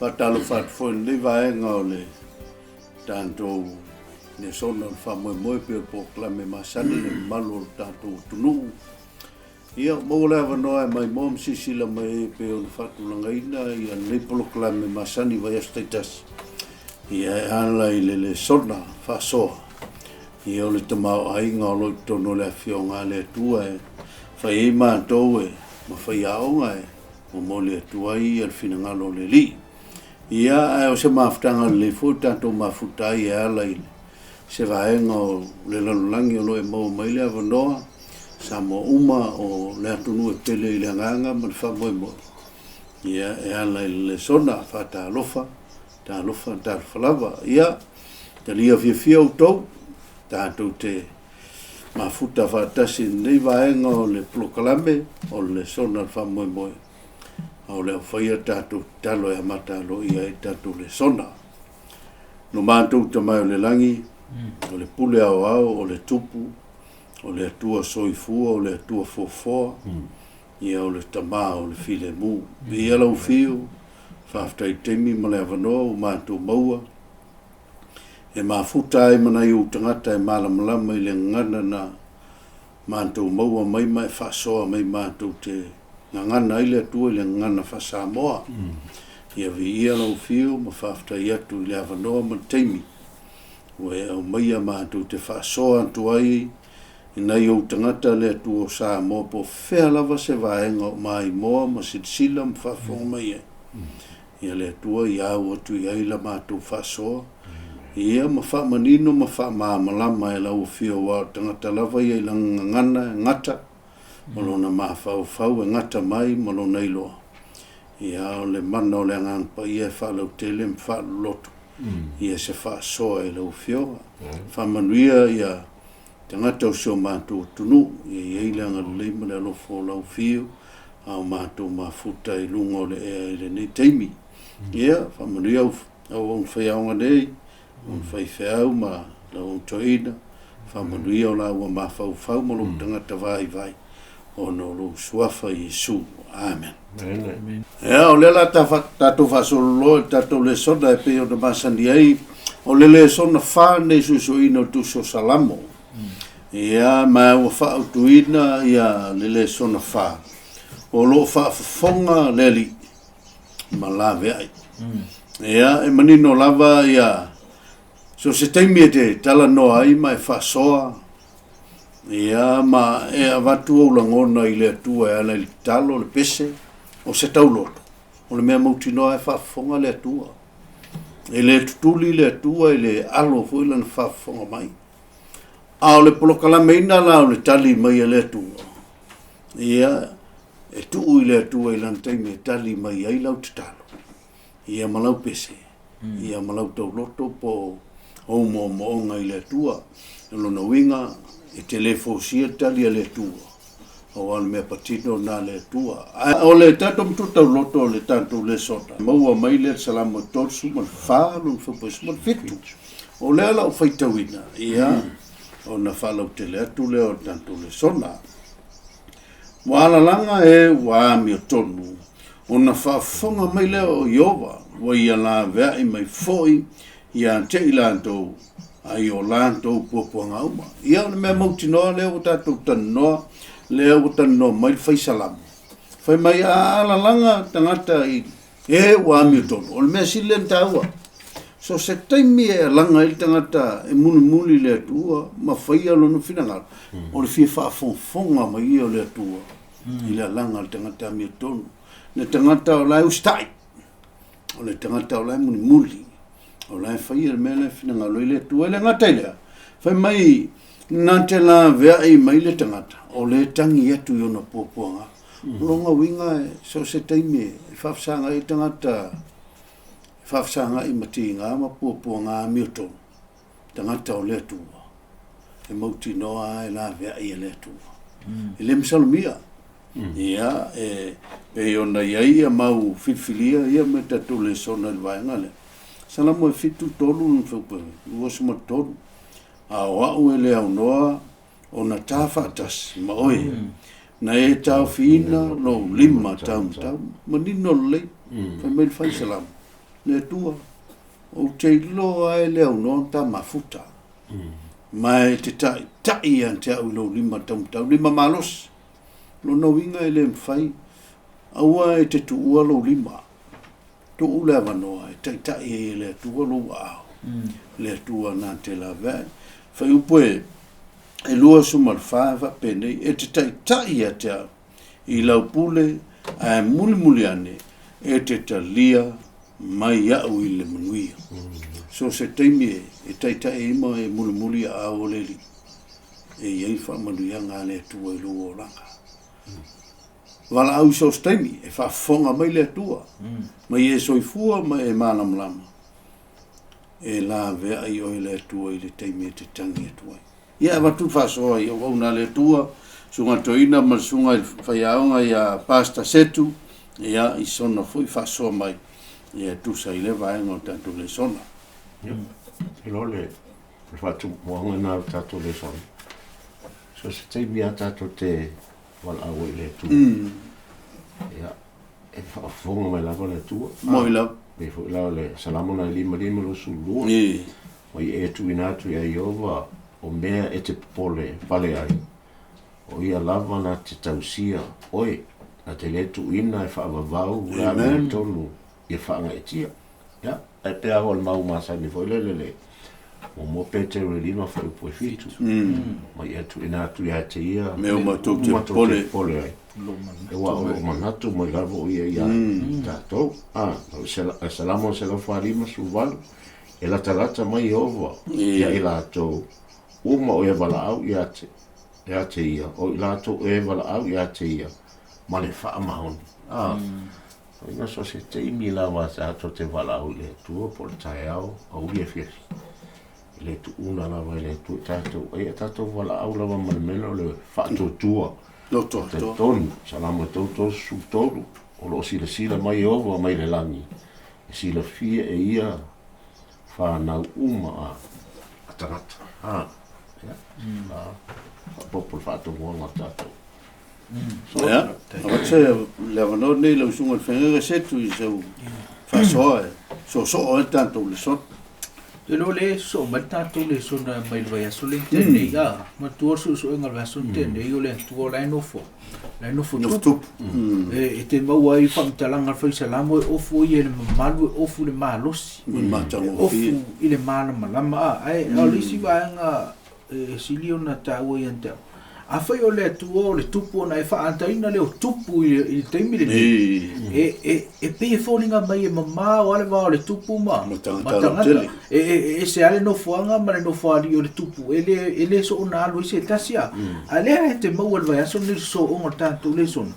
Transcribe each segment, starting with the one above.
Fatalo Faafofoga le vaenga o le tanto Lesona le whamoemoe pe o poklame masani le malo o tanto tunu. Ia mo le avanoa e mai mom sisila mai pe o le whatulangaina ia le poklame masani vai astaitas. Ia e ala i le Lesona whasoa. Ia o le tamau ainga o loi tono le awhionga le atua e whai e mātou e ma whai aonga e mo le atua i al finangalo le li. Ia e o se mafutanga le fo tanto mafutai e ala i se vaenga o le lalulangi o loe mau mai le avanoa sa mo uma o le atunu e pele i le nganga ma le whamoe mo. Ia e ala i le Lesona whata alofa ta alfalava. Ia te lia fia o tau tātou te mafuta whatasi nei vaenga o le plokalame o le Lesona le whamoe moe. Au leo whaia tātou talo e amata alo ia e tātou Lesona. No mātou tamai o le langi, o le pule au o le tupu, o le atua soifua, o le atua fofoa, ia o le tama o le file mu. Ia lau fio, whaftai temi ma le avanoa o mātou maua, e mafuta e mana i o tangata e malamalama i le ngana na mātou maua mai mai whasoa mai mātou te ngana ile atua le ngana whasamoa. Ia vi ia lau fio ma whaftai atu i le avanoa ma teimi. Ue au maia mātou te whasoa antu ai i nei o tangata le atua o Samoa po whea lava se vaenga o mai moa ma sila ma whafonga mai e. Ia le atua i au atu i aila mātou whasoa. Ia ma whamanino ma whamaamalama e lau fio wa tangata lava i aila ngana ngata. Malona mawhau e ngata mai malona iloa. Ia o le mana o le anganpa ia e whalau tele me whalau loto. Ia se whaasoa e lau fioa. Whamanuia ia tangata o sio mātou tunu. Ia i eile anga leima le alofo lau fio. Au mātou mafuta i lunga o le ea i le nei teimi. Ia whamanuia au on whaiaonga nei. On whaiwheau ma lau on toina. Whamanuia o lau a mawhau malo tangata vai. Ono lo suafa Yesu. Amen. Amen. Ya o lela tatou fasolo tatou Lesona e pe o na masani ai o le Lesona fa ne susuina tu so salamo. Ya ma o fa utuina ya le Lesona fa. O lo Faafofoga leli ma Lavea'I. Ya e manino lava ya so se taimi te tala no ai mai fasoa. Ia ma e avatu o langona i le atua e ala i talo le pese o se tauloto. O le mea mautinoa e Faafofoga le atua. E le tutuli le atua e le alo fui lana Faafofoga mai. A o le polokalameina la o le tali mai e le atua. Ia e tuu i le atua i lana taimi e tali mai ai lau te talo. Ia malau pese. Ia malau tauloto po o moonga i le atua. E lona winga e telefosia tali a le tua. O al mea patino na le tua. O le tato mtuta uloto o le tanto Lesona. Maua mai le salamo torsu man falo fapos man fitu. O le ala o faitawina. Ia o na falo tele atu le o tanto Lesona. Wala langa e waami o tonu. O na Faafofoga mai le o Iova. Wa ia Lavea'I mai foi. Ia te ilantou. Ai o lantou puapuanga uma. Ia o mea mautinoa leo o tātou tanoa, leo o tanoa mai whai salamu. Whai mai ala langa tangata i e wami o tonu. O le mea sile nta ua. So se taimi e langa i tangata e muni le atua, ma whai alo no finangalo. O le fia Faafofoga mai i o le atua. I le langa i tangata mi o tonu. Le tangata o lai ustai. O le tangata o lai muni. O lai whai e mea le finangalo i le atua le ngata ilea. Whai mai nante Lavea'I mai le tangata. O le tangi atu i ona puapuanga. Ronga winga e so se taimi e whafsanga i tangata. Whafsanga i mati ngā ma puapuanga mi o tonu. Tangata o le atua. E mauti noa e Lavea'I e le atua. E le msalumia. Ia e ona iai a mau filfilia ia me tatou Lesona i vaenga le. Salamo e fitu tolu n'whaupa, uosu ma tolu. A wau e le au noa o na tafa atas, ma oe. Na e tau fina lo lima tau, ma nino lei, whai meil whai salamu. le tua o te lo ai leo no ta mafuta mai te tai ante au lo lima tau lima malos lo no winga ele mfai aua e te tuua lo lima tu ule vanoa e tai le tua lo au le tua na te Lavea'I fai upoe e lua sumal fa pene e te tai ate au i lau pule a muli ane e te talia mai au i le manuia. So se teimi e tai ima e muli a o leli. E iei wha manuia ngā le tua i lua o langa. Wala au so teimi e whaafonga mai le tua. Mai e soifua mai e mālamlama. E Lavea'I o le tua i le teimi e te tangi e tua. Ia watu whasoa i o wauna le tua. Sunga toina ma sunga whaiaonga ia pasta setu. Ia i sona fui whasoa mai. Ia tusa i le vaenga o tātou Lesona. E lole, e whatu moanga nā tātou Lesona. So se teimi a tātou te wala au i le tua. Ia, e whaafonga mai lava le tua. Moi lau. Me fu lau le salamona i lima lo sulua. Mai e tu inatu ia Iova o mea e te pole pale ai. O ia lava na te tausia, oi, na te letu ina e whaavavau, la me tonu, e whaanga e tia. Ia, e pea ho al mau masani foi lelele. O mo pete relima foi poi fitu. Mai e tu inatu ia te ia. Me o matou te pole ai. E wa o manatu mai lava o ia ia. Tātou. E salamo se la wharima su walu. E la talata mai ova. Ia i lātou. Uma o e wala au ia te. Ia te ia. O i lātou e wala au ia te ia. Ma le wha mahoni. Ina so se te imi lawa sa ato te wala au le tua po le tae au. Au ia fiasi. Le tu una lawa le tu tātou. E tātou wala au lawa malemelo le wha ato tua. Te tonu. Salama tautou su tolu. O lo sila mai ovo mai le langi. E sila fia e ia whanau uma a tarata. Popol whātou ngā tātou. Ia, awa te lewa no nei lau sunga whenga setu i sau whasoa e. So o e tātou Lesona. Te lo le so mai tātou Lesona mai lwai aso le tēnei a. Ma tua so inga lwai aso tēnei o le tua lai nofo. Lai nofo tupu. E te maua i whamtalanga whaisalamo e ofu i e le mamalu e ofu le mahalosi. Ofu i le mana malama a. Ai, au lisi vaenga silio na tāua i antau. A whai o le atua o le tupu o na e whaantaina leo tupu i teimi le nei. E pe e whoninga mai e mama o ale wā o le tupu ma. Matangata. E se ale no whuanga ma le no whaari o le tupu. E le so o na alo i se tasia. A lea e te mau alwai aso ni so o ngā tātou Lesona.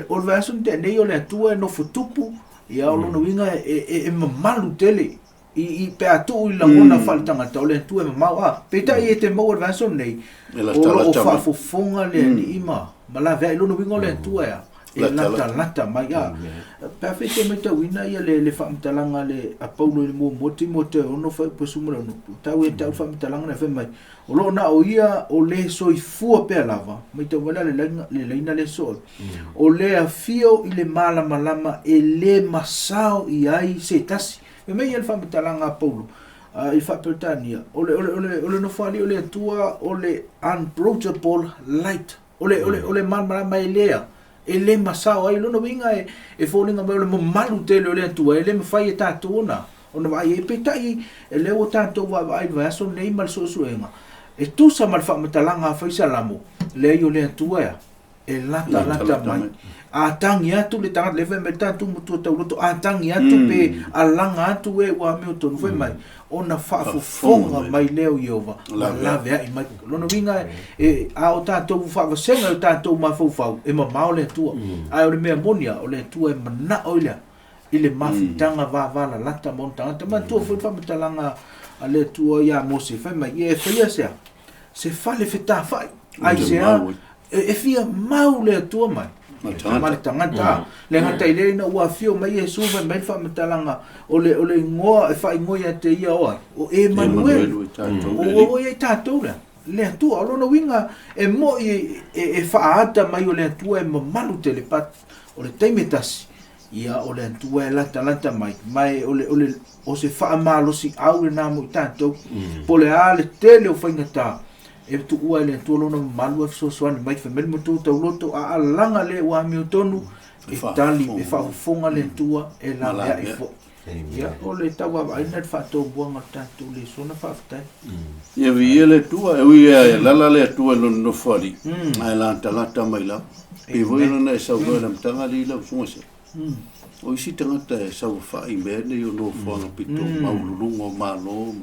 O alwai aso ni te nei o le atua e no tupu. Ia o lono winga e mamalu tele. I pe atu i langona faltanga tau le tu e mau pe ta i te mau advance nei o Faafofoga le ni ima ma Lavea'I lono wingo le tu e lata mai pe fe te me tau ina ia le whamtalanga le a paulo i mo te ono fai posumura no tau e tau whamtalanga na fe mai o lo na o ia o le soifua pe lava mai tau wala le leina le so o le afio i le malama e le masao i ai se tasi e mei el whamtalanga Paulo i whapeltania o le no whali o le tua o le unapproachable light o le malama e lea e le masao ai lono winga e whoninga mai o le mamalu tele o le tua e le mawhai e tātou ona ona vai e petai e le o tātou vai aso nei mal sosuenga e tusa mal whamtalanga whaisalamo le o le tua e lata mai a tangi atu le tanga le me tantu mutu tau roto a tangi atu pe alanga atu e wa me tonu foi mai ona Faafofoga mai leo Iova Lavea'I mai lono winga e a o tātou whaawasenga o tātou mafau e mamao le tua a o le mea monia o le tua e mana oilea i le mafitanga wala lata montanga te man tua foi whamatalanga a le tua ia mose fai mai e whaia sea se fale feta fai ai sea e fia mau le tua mai Male tangata le ngata ile ina ua fio mai e suva mai whamatalanga o le ngoa e whai ngoia te ia oa o Emmanuel o e tātou le atua o lona winga e mo e whaata mai o le atua e mamalu te le pat o le teimetasi ia o le tua e lata mai o se whaamalosi au le nā mo i tātou po le a le tele o whaingata e tu ua le tu lona malu e fisosoani mai whameli mo tō tau loto a alanga le ua mi o tonu e tali e whaafofoga le tua e la mea e fo ia o le tau a aina le whaatō buanga tātou le sona whaafatai ia vi le tua e ui e lala le tua lona no whari ai la talata mai la e voi lona e sau goe na mtanga li lau sunga se o isi tangata e sau whai mea ne o no whanga pito maululunga o malo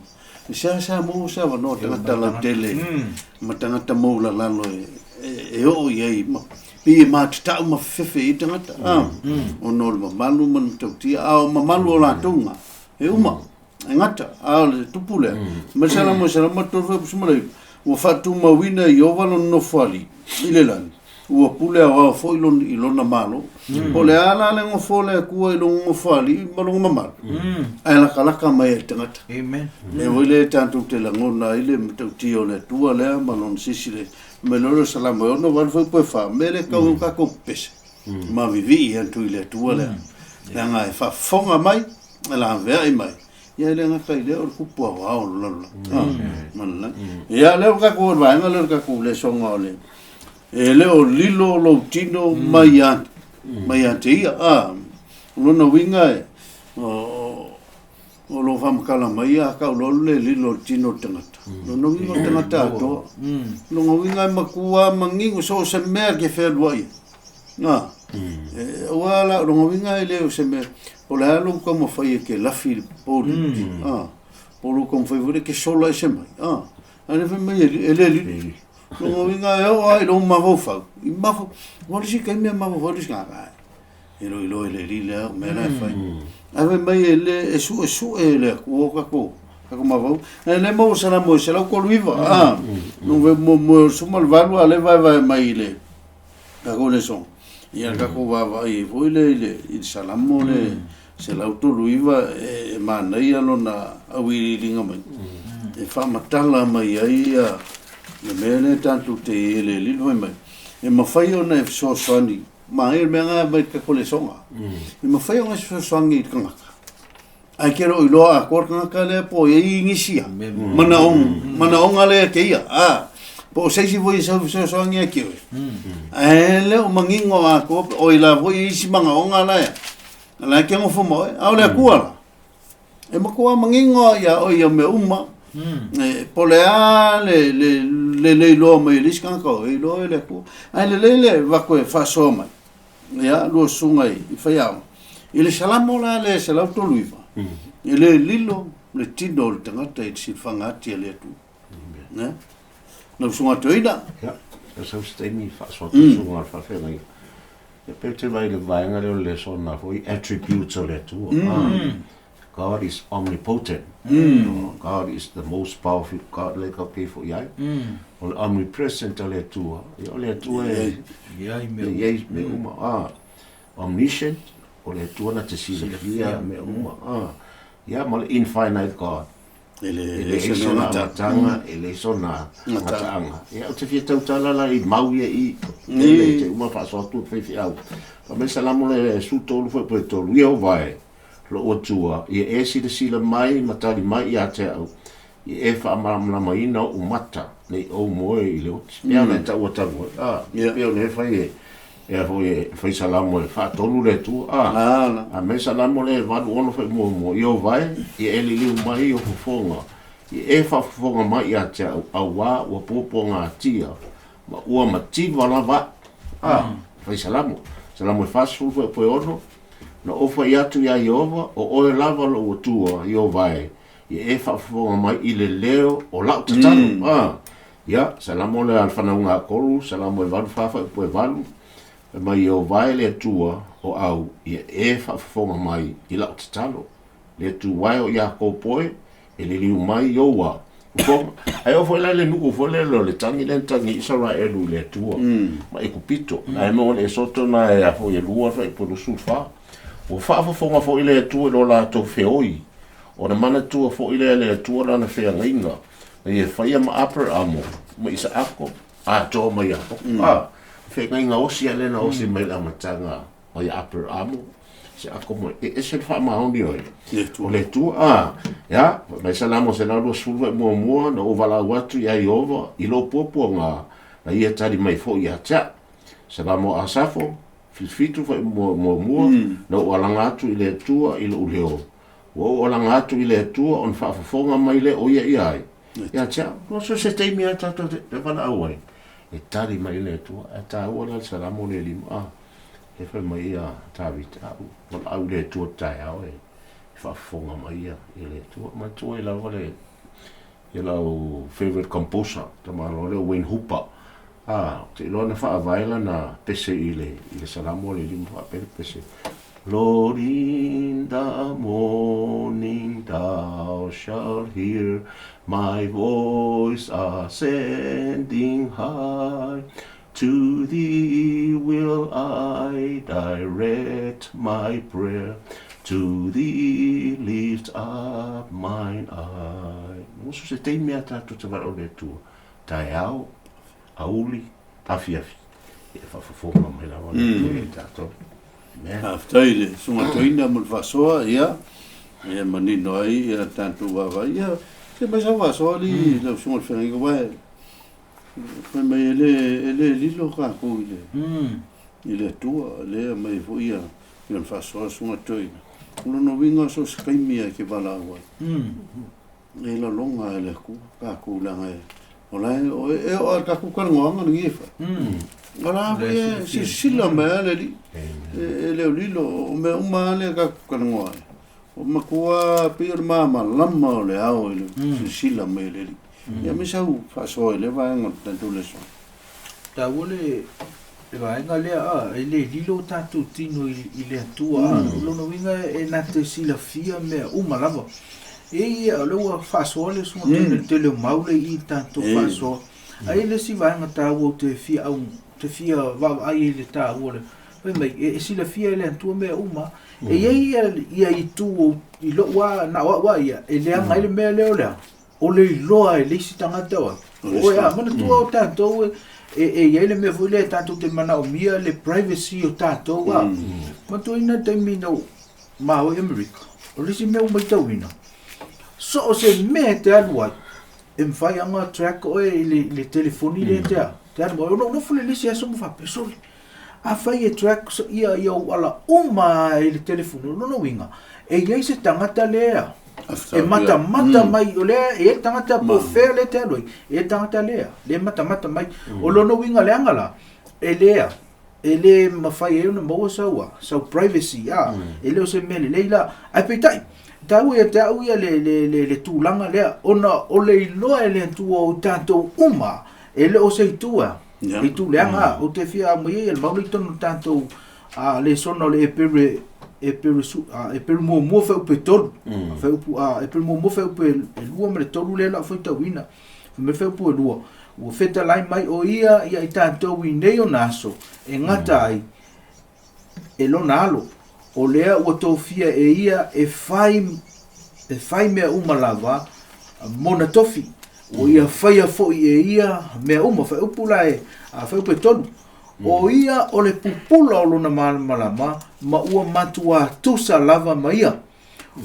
e sa mo sa wano tangata la tele ma tangata mo la lalo e o iei ma pi ma tau ma fefe i tangata o no le malu man tautia a ma malu o la tunga e uma e ngata a le tupule ma sala mo tofu pusumale o fatu ma wina i o walo no fali ile lan ua pule a fo i lona malo po le ala le ngo fo le kua i longo fali ma longo mamalo ai la kalaka mai e tangata amen e wile tantu te la ngona ile mtauti o le tua le ma lon sisile me lolo salamo e ono wal foi poe fa me le kau kako pese ma vivi i antu i le tua le le nga e fa fonga mai e la Lavea'I mai ia le nga kai le o kupua wa o lolo manla ia le kako va nga le kako le songa le e leo lilo lo tino mai ante ia lona winga e o lo whamakala mai a ka lo le lilo tino tangata lona winga tangata ato lona winga e makua mangingo so se mea ke whelua ia wala lona winga e leo se mea o le alo ka mawhai e ke lafi poli polo ka mawhai vore ke sola e se mai ane whi mai e le lilo lo winga e o ai lo mavofa I mavo wala si kai me mavo wala si ngara e lo le rile me la fai ave mai ele e su ele ko kako mavo e le mo sala mo sala ko luiva no ve mo sumal valu ale vai mai le kako le son ia kako va i foi le il salamo le se l'auto luiva e mana ia lona awi linga mai e fa matala mai ia le mele tanto te ele lilo mai e mawhai ona e fisosoani ma e mea mai ka kole songa e mawhai ona e fisosoani I kangaka ai kero I loa a kor kangaka le po e ingisia mana onga le ke ia po seisi voi sa fisosoani a kio e le o mangingo a ko o I la voi isi manga onga la ke ngofo mo au le kuala e makua mangingo ia o ia me uma polea le lo mai liskan ko e lo le ko ai le va ko fa so mai ya lo sunga I faiao ile salamo la le sala to luiva ile lilo le tino le tangata I si fangati le tu ne no sunga toida ja so stemi fa so sunga fa fe mai e pe te vai le vainga le Lesona foi attributes o le tu God is omnipotent. God is the most powerful God. Like okay for yai. Omnipresent le tua. Le tua yai me uma. Omniscient. Le tua na te sila fia me uma. Ya mal infinite God. Ele sona matanga. Ele sona matanga. Ya te fia tau tala la I mau I. Ele te uma fa so tu fe fia. Pa me salamo le su tolu foi po tolu. Ia vai. Lo o tua e sila mai matali mai ia te au e whaamala mai na o mata nei o moe I leo ia na ta o tango ia le fai e fai salamo e whaatonu le tu a me salamo le vadu ono fai mo I o vai e liu mai o fufonga e whaafofonga mai ia te au wā ua pōponga tia ma ua mati wala wa fai salamo e whaasfu fai poe ono na ofa yatu ya Yehova o oe lava lo tua Yehovai e whaafofonga mai I le leo o lau tatanu ya salamo le alfana unga koru salamo e valu whaafa e valu mai Yehovai le tua o au e whaafofonga mai I lau tatalo le tuwai o Yako poe e le liu mai Yowa ai o foi le nuku foi le tangi Israelu le tua ma e kupito ai mo le soto na e foi e lua fa po sulfa o Faafofoga fo ile tu lo la to feoi o na mana tu fo ile le tu la na fe nginga e faia ma upper amo ma isa ako to ma ya fe nginga o si ale na o si mai la matanga o ia upper amo se akomo e se fa maoni oi tu o le tu ya mai salamo se na lo sulve mo no vala watu ya iova I lo popo nga na ia tari mai fo ia cha salamo asafo fitu fa mo no alanga atu I le tua I lo uleo o alanga atu I le tua on faafofoga mai le o ia ia ya cha no so se te mia ta te vala awai e tari mai le tua e ta ora salamo le lima e fa mai ia tavita o au le tua tai au e faafofoga mai ia I le tua ma tua I la vale I la favorite composer ta malo le Wayne Hooper te lona faavaila na pese I le salamo le lima fa pese Lord, in the morning thou shalt hear my voice ascending high. To thee will I direct my prayer. To thee lift up mine eye. Mosu se te mea tātou te waro le tua. Tai au, auli, afiafi. E whawhawhonga mai lawa le tua e tātou. Aftaile, sunga toina mo vasoa ia. Ia manino ai ia tantu wawa ia. Ke mai sa vasoa li la sunga whenga wae. Mai mai ele lilo ka ko ile. Ile tua le mai fu ia. Ia vasoa sunga toina. Uno no winga so skaimia ke balawa. E la longa ele ku ka ku langa e. Ola o ka ku kan nganga ngi fa. Ora e si sila mele li ele lilo me uma le ka kanwa o makua pir mama lama le ao ele si sila mele li ya me sau fa so ele va en tanto le so ta wole e va en ale ele lilo tatu tino ile tua lo no winga e na te sila fia me uma lava e lo fa so le so tele maule I tanto fa so ai le si va en ta wo te fia au te fia va ai le ta ole mai e si le fia le tu me uma e ia I tu I lo wa na wa ia e le mai le me le ole o le loa e le si tanga tawa o ia mana tu o tanto e ia le me vole tanto te mana o mia le privacy o tanto wa ma tu ina te mino ma o America o le si me o mai tawina so se me te alwa em fai anga track o le telefoni le te Tēr mo no fule lisi aso mo fa pesoli. A fai e track so ia wala uma le telefone no winga. E ia se tangata lea. E mata mai o lea e tangata po fair le te roi. E tangata lea. Le mata mai o no winga le angala. E lea. E le mafai e no mo so privacy E le o se mele leila. Ai petai. Tau ia le tūlanga lea. Ona o le iloa e le tua o tanto uma. Ele o sei tua I tu leanga o te fia mai e mauli tonu tanto Lesona le e peru mo fa pe tolu fa e peru mo fa pe lua me tolu le la foi tawina me fa pu lua o feta lai mai o ia I tanto wi nei o naso e ngata ai e lo nalo o lea o to fia e ia e fai me uma lava mona tofi o ia fai fo e ia me uma fa upula e fa upe tonu o ia o le pupula o lona malama ma ua matua tusa lava maia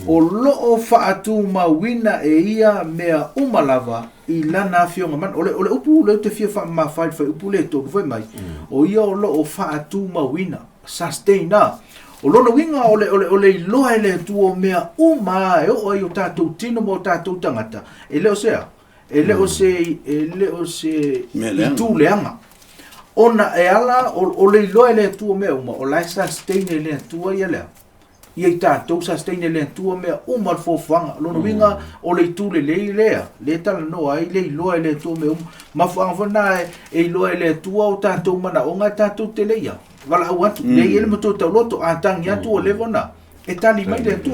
o loo fa atu ma wina e ia mea uma lava I lana fionga man ole upu le te fia fa ma fa upu le to foi mai o ia o loo fa atu ma wina sustaina o lona winga ole loa ele tu mea uma e o i tatu tino mo tatu tangata ele o sea ele o se tu leanga ona e ala o le loa ele tu mea uma o la sustain ele tu ele ia tatu sustain ele tu mea uma fo fanga lona winga o le tu le tala no ai le loa ele tu mea ma fanga e loa ele tu o tatu mana o nga tatu te leia wala watu le ele mo to loto atang ya tu le vona e tali mai le tu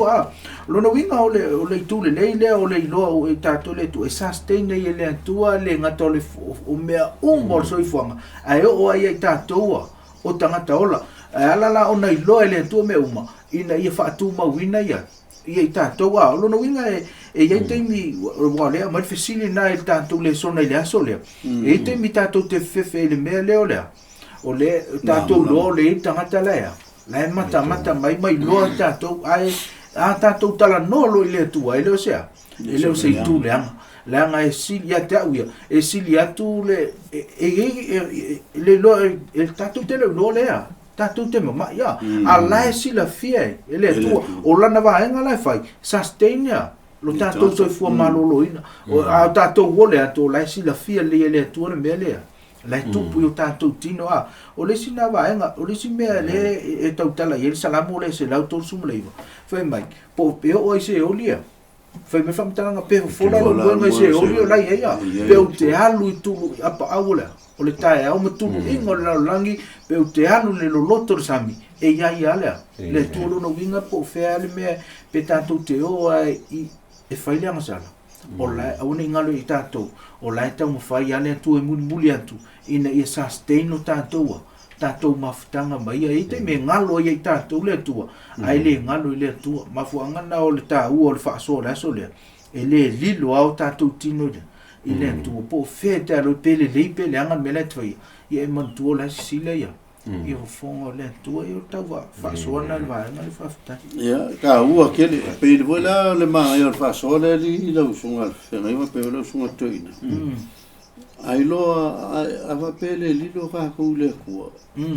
lo no winga o le tu le o le lo o tatu le tu e sustain le tu le ngato le o mea mo so ifanga ai o ai tatu o tangata ola ala la ona lo le tu me uma ina ia fa tu ma wina ia tatu lo no winga e ia te mi wale ma fisili na il tatu le sona le aso le e te mi tatu te fefe le me le o le tato lo le tangata lea lai mata mai loa tātou ai a tātou tala nolo i le tua i leo sea i leo se i tū leanga e sili a te auia e sili atu le loa e tātou te leo no lea tātou te mama ia a lai sila fia e le tua o lana vaenga lai fai sustain ia lo tātou toi fua malolo ina a tātou wole atu o lai sila fia le tua le mea lea lai tupu i o tātou tino a o le sina vaenga o le si mea le e tautala i e salamo le se lau tolu sumaleiva fai mai po peo o i se olia fai me whamtalanga pe fola lo buenga i se olia lai eia peo te alu i tulu i apa awolea o le tae au matulu ingo le langi peo te alu le loloto le sami e iai alea le tuolo no winga po fea le mea pe tātou te oa i e whaileanga sala o lai au nei ngalo i tātou o lai tau mawhai ane atu e muli atu ina ia sustain o tātou mafutanga mai ai te me ngalo i tātou le atua ai le ngalo i le atua mafuangana o le tāu o le whaaso le aso lea e le lilo au tātou tino le i le atua po whea te alo pele leipe le angan me le atwai i e mantua le sila ia i o fonga le atua i o tau whaaso ana le vaenga le whaafutai ia ka ua kele pele voi la le maa i o le whaaso le li lau sunga whenga iwa pele lau sunga tuina ai loa ava pele lilo ka ko le kua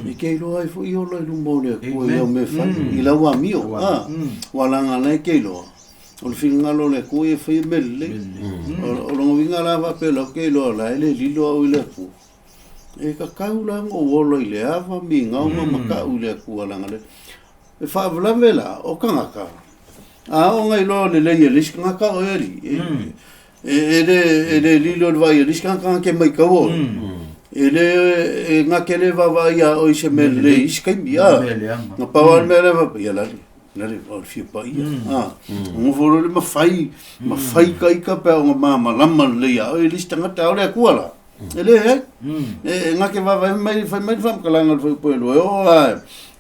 e ke loa fo i o lo mo le kua i o me fa i la wa mio wala nga le ke loa o le finga lo le kua e fa mele o lo vinga la va pele ke loa la le lilo o le kua e ka kaula ngo wolo i le ava mi nga ma ka u le kua la ngale e fa vla vela o kanga ka a o ngai lo le le ska ka o eri ele lilo vai riskan kan ke mai kawo ele ngakele va ia o se mele iskai ia na pawan mele va ia la o fi pa ia mo volo le mafai kai ka pa o mama lama le ia o listanga ta o le kuala ele ngake va mai fa kalanga foi puelo o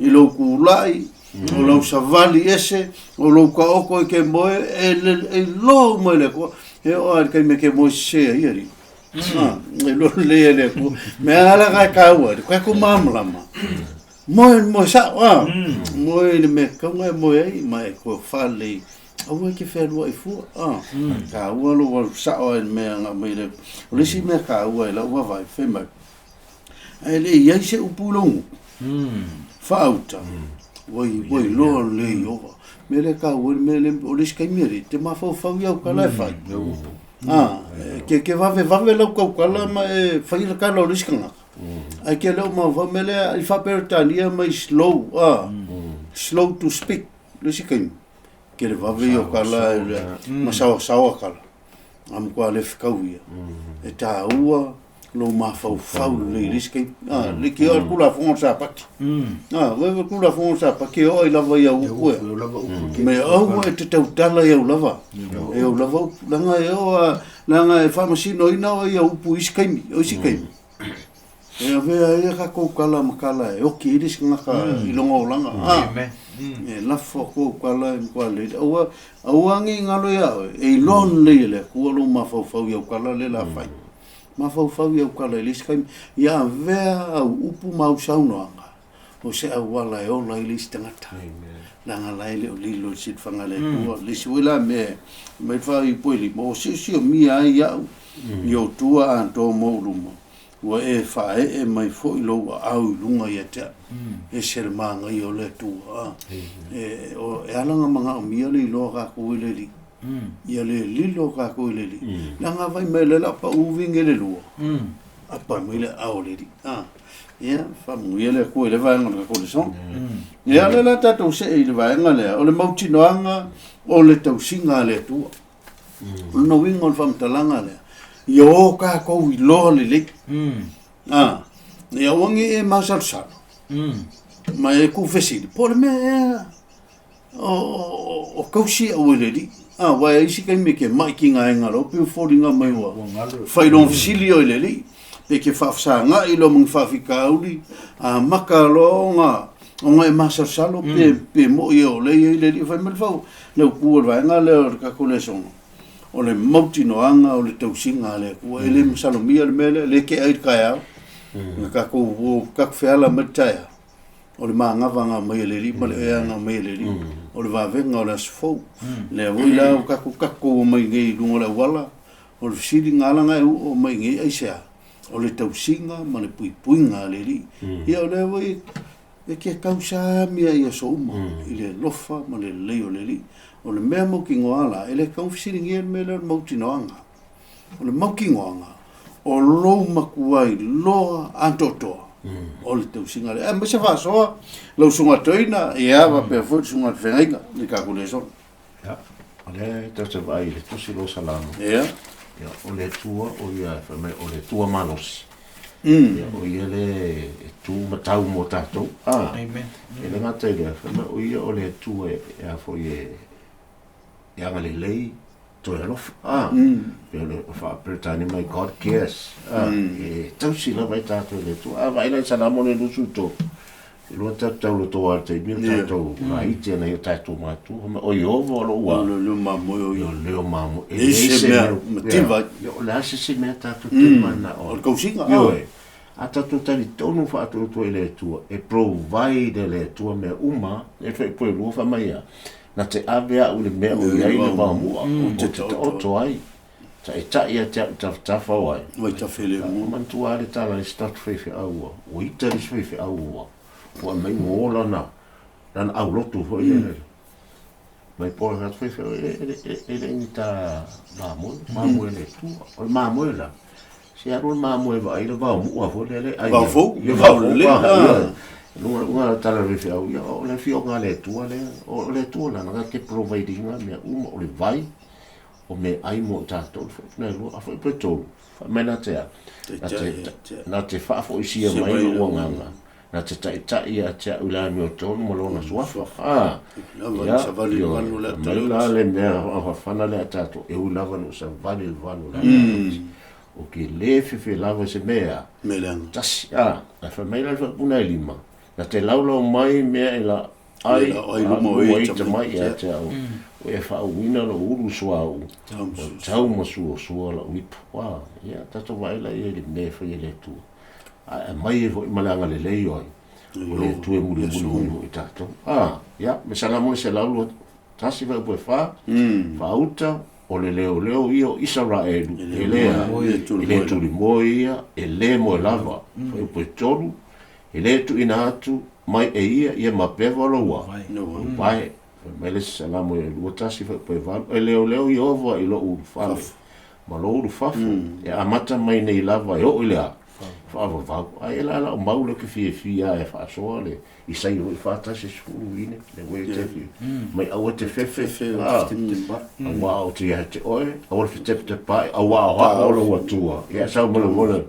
i lo kulai o lo savali ese o lo ka oko ke moe e lo mo le ko e o ar kai me ke mo se iri e lo le ko me ala ka ua ko mamla mo sa mo le me ka mo ai mai ko fale o ke fe lo i fu ka ua lo sa o me nga me le si me ka ua la ua vai fe mai ele ia se upulong fauta voi lo le yo mele ka o mele o le skai meri te ma fa ia ka la fa ke va la ka la ma fa ia ka lo riskanga ai ke lo ma va mele il fa per tania ma slow to speak le skai ke le va ia ka la ma sa ka am ko le fkawia e ta ua lo ma fa le riskai le ke o kula fonsa pa we kula fonsa pa ke o la va ia u me o te tala ia lava e o lava langa e fa masino ina o ia u iskai o sikai e ave ia ka ko kala makala e o ki riskinga ka i longo langa e la fo ko kala en kwale o angi ngalo ia e lon le ko lo ma fa ia kala le la fa ma fa ia kala le skai ia vea upu mau saunoanga o se wala e ola i listangata langa laile o lilo sit fangale ko le suela me fa i poili mo si mi ai yo tua anto mo lumo wa e fa e mai fo i lo au lunga ia te e sermanga i o le tua e o e alanga manga o mia le lo ka ko le li ia le lilo ka ko le li langa vai mele la pa uvinge le lo apa mele au le li ia fa muele ko le vai ngana ko le son ia le la tato se i le vai ngale o le mauti noanga o le tau singa le tua no wingo le fam talanga le yo ka ko i lo le le ia wangi e masal sal ma e ku fesili por me o kausi o le li wa isi kai me ke mai ki nga ngalo pe foringa mai wa fai don fesili o le li pe ke fa sa nga i lo mung fa fika uli maka lo nga e masal sal pe mo yo le li fa me fa le ku va nga le ka ko le son o le mauti noanga o le tausinga le ko ele msalomia le mele le ke ai ka ya ka ko ka fela mataia o le maangawanga mai le li, ma le eanga mai le li, o le vavenga o le asfou, le awui la o kaku o mai ngei lungo le wala, o le fisiri ngalanga e o mai ngei aisea, o le tausinga, ma le puipuinga le li, ia o le awui, e kia kausa mia ia so uma, i le lofa, ma le leo le li, o le mea mauki ngoala, e le kau fisiri ngia me le mauti noanga, o le mauki ngoanga, o lou makuai, loa antotoa, o le tausinga le, ma se whasoa, lau sunga toina, e awa pia fwoi sunga te whengainga, ni kako le son. Ja, le tata vai, le tosi lo salamo. Ja. Ja, o le tua, o ia, o le tua malosi. Ja, o ia le tu matau mo tatou. Amen. E le ngata i le, o ia o le tua e a fwoi e anga le lei, to e alofa. E le whaapretani mai God cares. E tausi la vai tatou le tua. Vai lai salamo le lusu to. E lua tatou lo toa te mil tatou raiti ana i tatou matu. O i ovo alo ua. O leo mamoi o ia. O leo mamo. E se mea, mativa. O le ase se mea tatou te mana. O le kausinga. Io e. A tatou tali tonu whaatou tua i le tua. E provide le tua mea uma. E whai poe lua whamaia. Na te awea ule mea o iai le wamua. O te oto ai. Ta e tai a tafa o ai. Wai ta whele mua. Mantua ale tala le start whaiwhi aua. O ita le whaiwhi aua. Wa mai ngola na au lotu ho ile mai por hat foi ele ni ta mamo ele tu o mamo la se aro mamo va ile va mu avo le ai Va fo, le va va le. Una tala le fio ya o le fio ngale tu la na ke providing me o le vai o me ai mo tato na lo a foi preto mena te na te fa fo isia mai o nganga na te tai a te ulami o tonu mo lona suafa. Lava sa vali le vanu le talo. Mela le mea a whana le atato e ulava no sa vali le vanu le o ke le fefe lava se mea. Melang. Tasi, a whameila le whapuna e lima. Na te laulau mai mea e la ai lumo e te mai a te au. O e whauina lo uru sua au. Tau masu o sua la uipa. Wā, ia, tato waila e le mea whai le tu. Mai e foi malanga le lei oi. O le tue muri i tato. Ya, me salamo se laulo tasi vai poe fa. Fa auta o le leo io Israelu. E le tuli moia, e le mo lava. Foi poe tolu. E le tu ina atu mai e ia ma peva lo wa. Vai. Me le salamo e lu tasi vai poe va. E leo io ovo i lo u fa. Ma lo u fa. E amata mai nei lava e o ile Faafofoga. Ai la o maule ke fia e whaasoa le i sai o i whata se skulu ine le wei te fi. Mai au te fefe. Awa o te ia te oe. Awa te pai. Awa o hao lo watua. Ia sau mole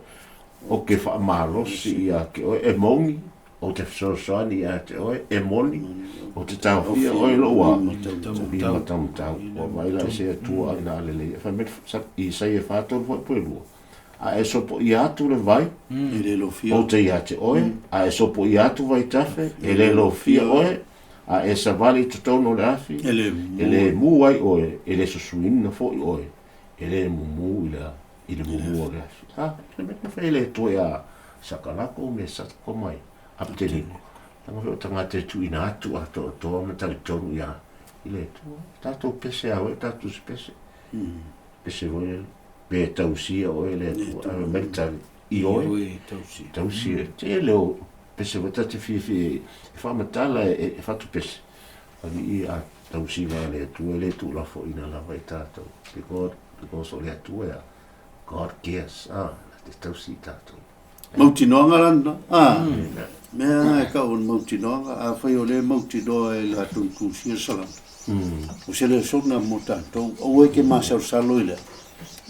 o ke whaamarosi ia ke oe e mongi. O te whasoani ia te oe e moni. O te tau fia oe lo wa. Ia matamutau. O waila se atua ina alele. I sai e whātou poe lua. A e sopo i atu le vai, o te ia te oe, a e sopo i atu vai tafe, e le lo fia oe, a e savali tutono le afi, e le mu ai oe, e le susuina fo i oe, e le mumu i le mumu o le afi. E me whai le toe a sakalako me satako mai, apteliko. Tanga whai o tangate tu ina atu a toa me tali tonu ia, i le tua, tatou pese a oe, tatou spese, pese oe, pe tausia o ele mental i oe tausia te leo pese wata te fi whamatala e whatu pese ani i a tausia le tu la fo ina la vai tātou because o le tu e God cares te tausi tātou mauti noanga lana mea e ka on mauti noanga a whai o le mauti noa e la tunkusia salam o se le sona mo tātou o e ke masau salo i lea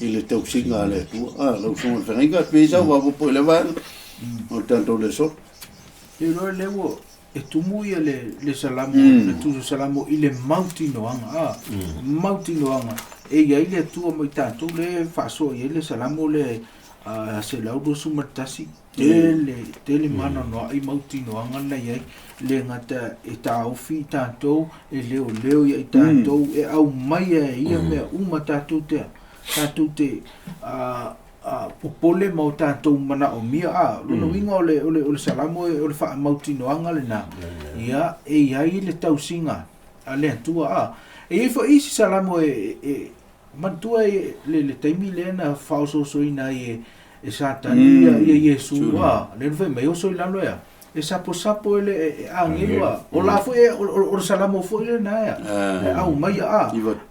i le tausinga le tua. Lau sunga whengainga, pēsa wapo po le vāna. O tanto le sot. E roe lewo, e tumu ia le salamo, le tusu salamo i le mauti noanga. Mauti noanga. E ia i le tua mai tātou le whaso, i le salamo le se laudo sumatasi. Tele mana noa i mauti noanga na iai. Le ngata e tā ofi tātou, e leo ia i tātou, e au mai ia mea uma tātou tea. Tātou te popole mau tātou mana o mia lona winga ole salamo ole wha mautinoanga le nā ia iai le tausinga a le atua e fo isi salamo mantua le taimi le na whaososoina e satani e Yesu le nwe mai oso i lalo ea e sapo ele angelo o la fo o salamo fo ile na au mai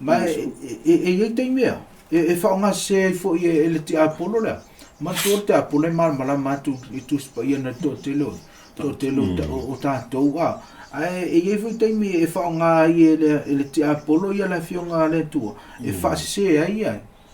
mai e taimi e fa nga se fo e le ti apolo la ma te apolo mal mala tu tu spa ia na to telo o ta to e fo taimi e fa nga le ti apolo ia la fionga le tu e fa se ai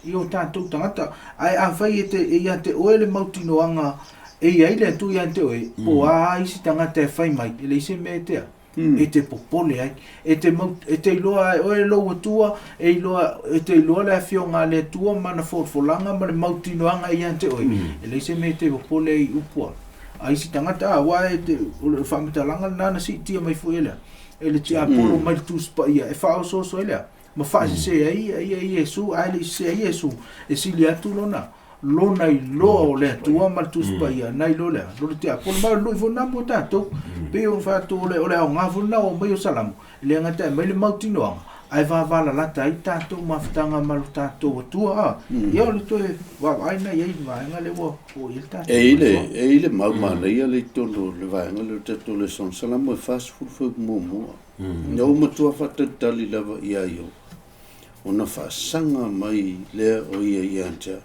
io tanto tangata ai a fai te ia te oele mautinoanga ai le tu ia te oe po ai si tangata fai mai le se metea e te popole ai e te loa oe lo tua e loa e te loa la fionga le tua mana forfolanga ma le mautinoanga ia te oe le se mete popole i upua ai si tangata wa e te o famitalanga nana si tia mai fuela e le tia polo mai tu spa ia e fa so ele ma fa se ai Yesu ai se Yesu e si li atu lona i lo le tua ma tu spa ia nai lo le tia polo ma lo vo na mo tato pe o fa to le o nga vo na o mai o salam le ngata mai le mautino ai va la tai tato ma ftanga ma tato tua ia le to va ai na ia va nga le wo o il tato ele ma le ia le to le va nga le tato le son salam fa fu mo no mo tua fa tali lava ia io ona fa sanga mai le o ia anta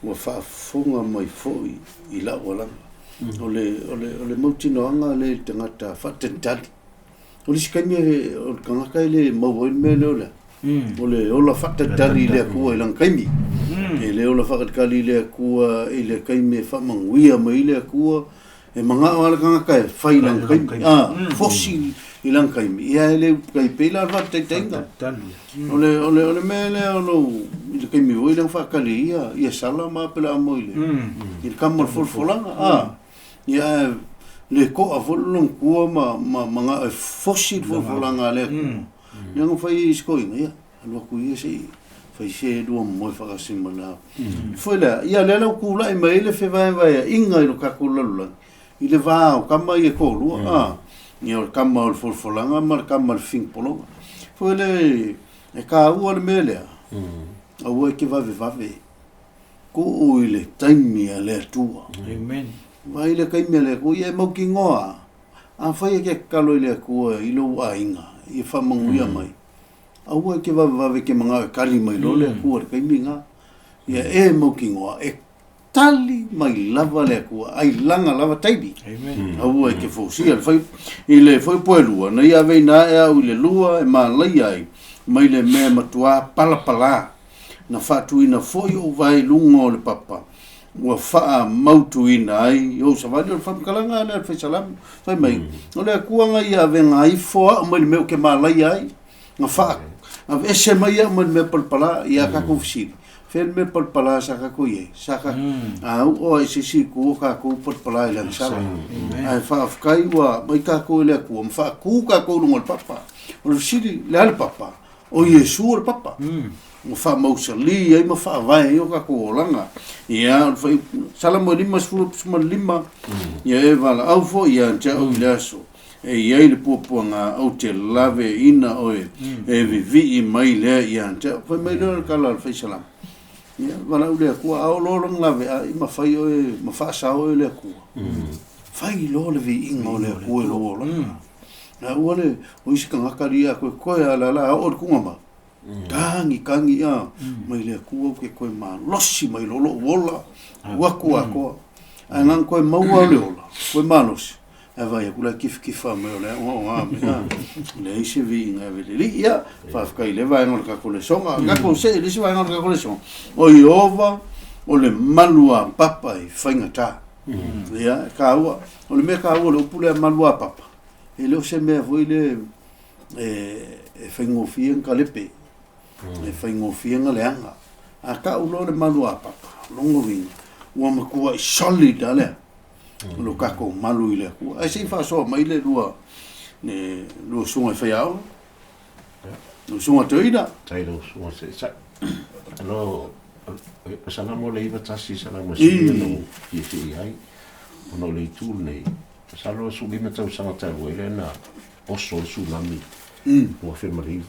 o fa funga mai foi i la wala ole mautino anga le tangata fa tali o le sikani o kangaka le mawoi me le ola fa tali le ku i lankaimi e le ola fa kali le ku i le kaime fa manguia mai le ku e manga wala kangaka fa i lankaimi fosil i lankaimi ia le kai pela va tenga ole mele i le kaimi oi lang fa kali ia sala ma pela moile il kamal folfolanga ia le ko a volong kua mga fossil volanga le yang fai skoinga ia lo ku ia sei fai se do mo fa simana foi la ia le la ku la mai le fe vai inga lo ka ku la i le va kama ia ko lu ia kama o volanga mar kama fin polo foi le e ka u le mele a u ke va ko o ile taimi ale tua amen vai le kai mele ko ia mo ki ngoa a fai ke kalo ile ko i lo ainga i fa manguia mai a u ke va ke manga kali mai lo le ko kai minga ia e mo ki ngoa e tali mai lava le ko ai langa lava taibi amen a u ke fo si al fai ile foi poelua na ia veina e u le lua e ma lai ai mai le me matua pala na fatuina foi o vai lungo le papa wa fa mautuina ai o sa vale o fam kalanga na fe salam fai mai ole kuanga ia venga ai fo mai me ke malai ai na fa a ese mai mai me palpala ia ka ku fsi fel me palpala sa ka ku ye sa ka o ese si ku ka ku palpala ila sala ai fa kai wa mai ka ku le ku fa ku ka ku no papa o fsi le al papa o Yesu o papa o fa mausali ai ma fa vai o ka ko langa ia foi sala mo lima suma lima ia e vala au fo ia ja o laso e ia le puanga o te Lavea'I o e vivi mai le ia ja foi mai le kala fe salam ia vala o le ku au lo Lavea'I ma fai o ma fa sa o le ku fai lo le vi ingo le ku lo na ole o isi kanga karia ko ala o ku ngama kangi mai le ku ke ko ma losi mai lo wola waku anang ko mau le ola ko manos e vai ku la kif mai le le isi vi nga vele ia fa kai le vai ngol ka ko le songa ka ko se le si vai ngol ka ko le songa o iova o le malua papa i faingata ia ka o le me ka o le pule malua papa e le se me voi le e faingofia kalepe e faingofia ngaleanga a ka ulo le malua papa longo vinga ua makua i solid ale lo ka ko malu ile ku ai si fa so mai le lua ne lo sunga fa yao lo sunga toida tai lo sunga se sa lo salamo le iwa tasi salamo sili no ki ai ono le tu nei salo su lima tau sanga tau ele na oso tsunami o fe marivo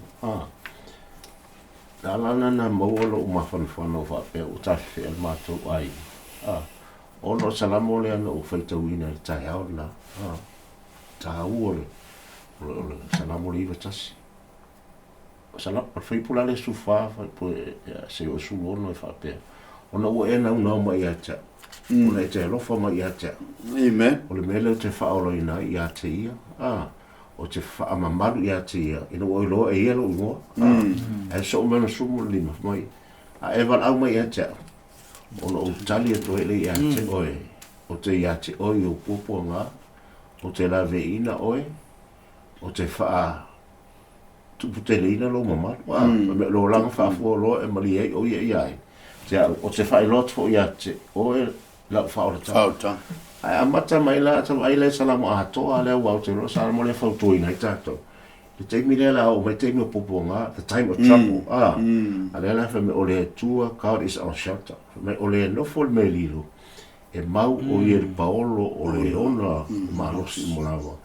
alana na mawolo mafano fa pe o tafe el mato ai ono salamo le ana o feita wina tai aula taule salamo le iwa tasi sala fai pula le sufa po se o su ono fa pe ona o ena una mai ata ona te lo fa mai ata amen o le mele te fa o ina ia te ia o te fa mamalu ia te ia ino o lo e ia lo ngo e so mena sumo lima mai a evan au mai ata ona o tali to ele ia te oe o te ia te oe o popo nga o te Lavea'I na oe o te fa tu putelina lo mama lo lang Faafofoga lo e mali ai o ia o te fai lot fo ia te o la fauta ai amata mai la ta ai le salamo a to ale wa te lo salamo le fauto ina tato le te mi le la o mai te mi poponga the time of trouble ale la fa me ole tua God is our shelter me ole no fol me lilo e mau o ia Paolo o le ona ma lo si molava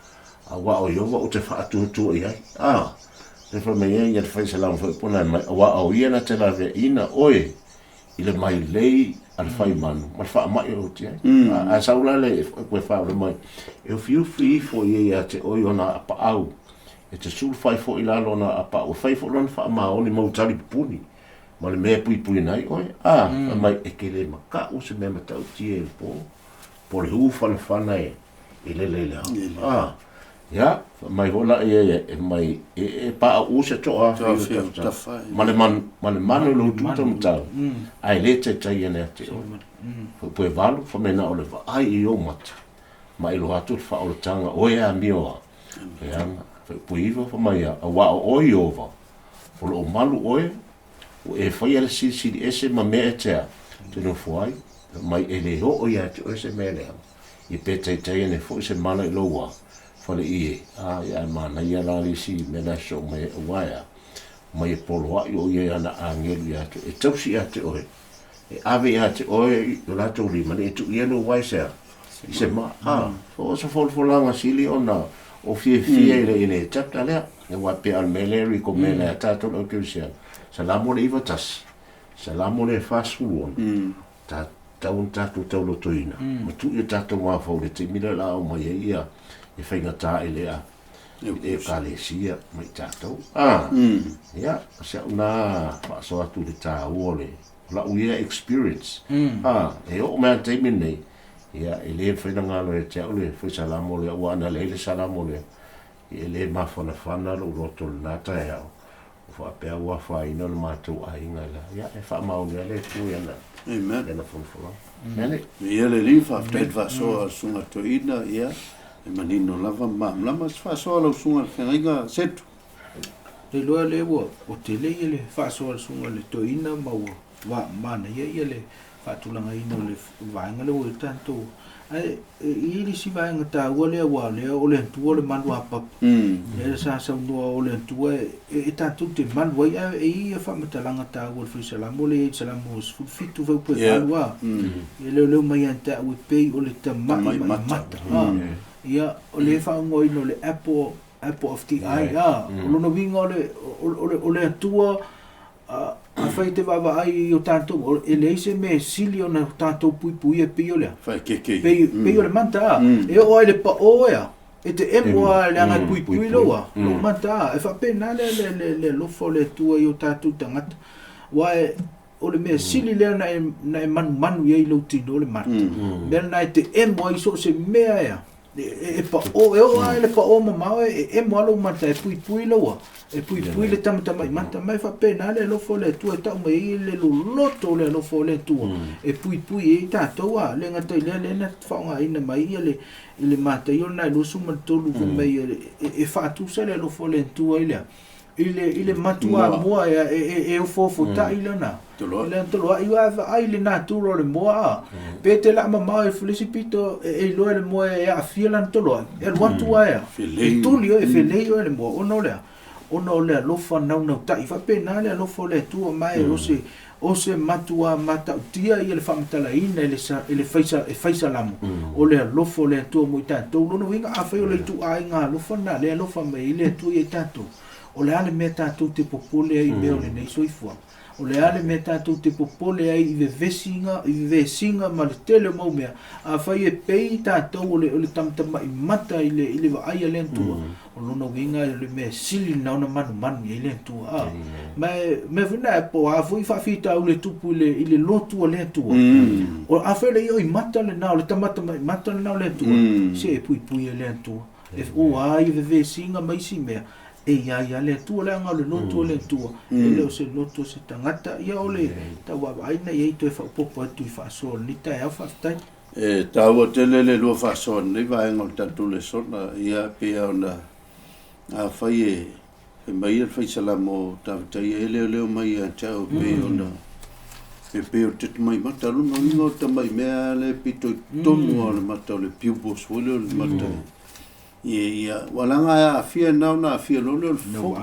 a wa o yo o te fa tu ai e fa me ia fai salamo fa pona wa o ia na te Lavea'I na oe ile mai lei al fai manu mal fa mai o te a saula le ko fa le mai e fiu fo ia te o ona pa au e te sul fai fo ila lona apa o fai fo lona fa ma oni mo tali puni ma le me pui nai oi mai e ke le maka o se me mata o tie po le hu fa le fa nai ile ya mai hola e mai e pa o se to a male man lo tu ta ai le te tai ene te po valu fo mena o le va ai o mat mai lo atu fa o tanga o ya mio ya po ivo fo mai a wa o iova fo lo malu o e foi el si ese ma me te no foi mai ele o ya te ese mele i pe tai ene fo se mana lo wa fale ie ya mana ia la si me la so me waya mai polo o ia ana angelu ya e tausi ya te oe e ave ya te oe la to li mani tu ia no wai se se ma so fo la sili ona o fie le ine chapta le e wa pe al meleri ko me la tato o que sia salamo le ivatas salamo le fasul ta un tato lo toina ma tu ia tato ma fo le te mira la o mai ia e whainga tā e lea e kālesia mai tātou ia se una so atu le tā uole la uia experience e o mea teimi nei ia e le whaina ngalo e te au le whai salamo le wana le salamo le e le mawhana lo roto le nata e au whapea ua whaina le mātou a inga la ia e wha maunga le tui ana amen ena whanwhala ia le rifa whaitwa soa sunga to ina ia e manino lava mamlama se fa'asoa lausuga le feagaiga setu le loa le ua o te lei le fa'asoa lausuga le toeina ma ua manaia ia le fa'atulagaina o le vaega le ua i tatou ae i lisi vaega tāua lea ua lea o le atua o le malu apapa lea le sasaunua o le atua e tatou te malu ai ae e ia fa'amatalaga tāua le faisalamo le salamo fitu vaupu e malu a ia leoleo mai ana ta'u e pei o le tama'i ma le mata ia o le whaungoina o le apple of the eye o lona winga o le atua a whai te Lavea'I o tātou e le ise me sili o na tātou pui e pei o lea pei o le manta e o ai le pa o ea e te emo a le anga pui loa lo manta e whapena le lofo le atua i o tātou tangata wa o le mea sili lea na e manu iei lau tino o le mata mea na e te emo ai so se mea ea e pa o ai le pa o mamao e mo alo mata e pui loa e pui le tamata mata mai fa pena le lofo le tu e ta mai le loto le lofo le tu e pui e tatou a le ngata le na fa nga ina mai le mata io na lo suma tolu ko mai e fa tu se le lofo le tu ile matua moa e o fofo ta ile na le tolo ai le naturo le moa pe te la mama e felicipito e lo le moa e a fiela tolo e watu ai e tulio e feleo le moa ono le ona o le alofa naunau taʻi faapena le alofa o le atua mai o se matua matautia ia le faamatalaina i le faisa lamo o le alofa o le atua mo i tatou lona uiga afai o le ituaiga alofa na le alofa mai i le atua ia i tatou o le ale mea tatou te popole ai mea o lenei soifua o le ale mea tatou te popole ai i vevesiga ma le tele mau mea afai e pei tatou o le tamatamaʻi mata i le vaaia le atua o lona uiga le mea sili na ona manumanu iai le atua me fina e po afoi faafitau le tupu i le lotu o le atua o afai le ia i mata lenā o le tamatamaʻi mata lenā o le atua se e puipui e le atua e ua ai vevesiga ma isi mea e ia le atua le anga o le lotu o le atua e leo se lotu o se tangata ia o le tauawaina ia i toe whaupopo atu i whaasolita e au whaftai e taua tele le lua whaasolita vaenga o tatu Lesona ia pia ona a whai e mai e whaisala mo tawatai e leo mai a tau pe ona e pe o te mai mata luna o ta mai mea le pito tonu o le mata o le pupils wale o le mata ia walanga a fia na fia lolo le fo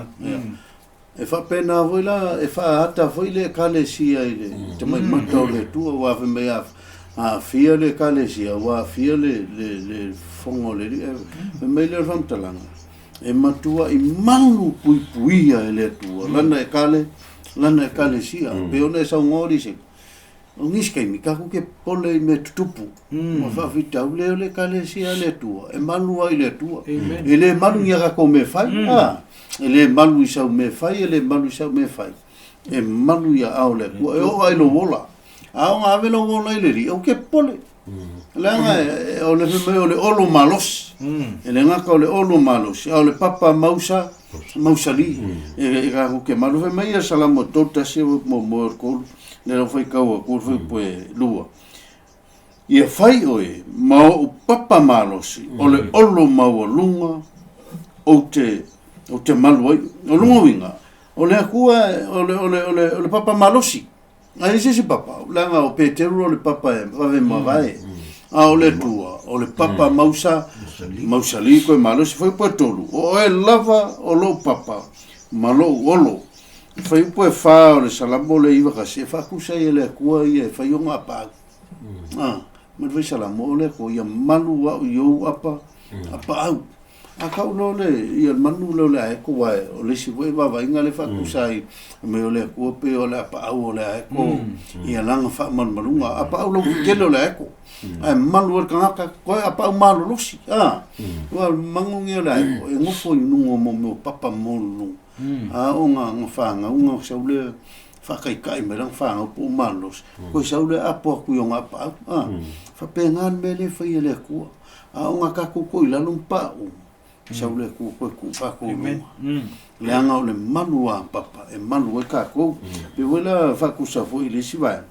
e fa pena voila e fa ata voile kalesia ile te mai mata le tua wa fa me a fia le kalesia wa fia le fongo le me le famtalanga e matua I manu puipuia le tua lana e kalesia pe ona sa ngori se o ngiskai mi ka ke pole me tupu ma fa fita le kalesia le tua e manu ai le tua ele manu ia ka me fai ele manu sa me fai ele manu sa me fai e manu ia au le ku e o ai lo vola au nga velo vola ile ri o ke pole langa o le me o le olo malos ele nga ka o le olo malos o le papa mausali e ka ke malu fe mai sala mo tota se mo ko le no foi kau ko foi poe lua ia fai oe ma o papa malos o le olo mau lunga o te malu ai o lunga winga o le akua o le papa malosi ai se papa langa o Petero o le papa e va ma vai a o le tua o le papa mausali ko malosi foi poe tolu o e lava o lo papa malo olo fai po fa o le salamo le iva ka se fa kusa ele kua ia fai onga pa ma fai salamo le ko ia manu wa yo apa au aka no le ia manu le ai ko wa o le si va inga le fa kusa I me o le ko pe o le apa au le ai ko ia langa fa man malunga apa au lo kelo le ai ko ai manu ka ko apa au malu losi wa mangungi le ai ko e ngofo nu mo papa mo onga fanga unga saule fakaikai me lang fanga po malos ko saule apo ku yonga pa fa pengan mele fa ile ku onga ka ku ko ila lumpa saule ku pa ku le anga ole manua papa e manua ka ko pe wala fa ku sa fo ile si va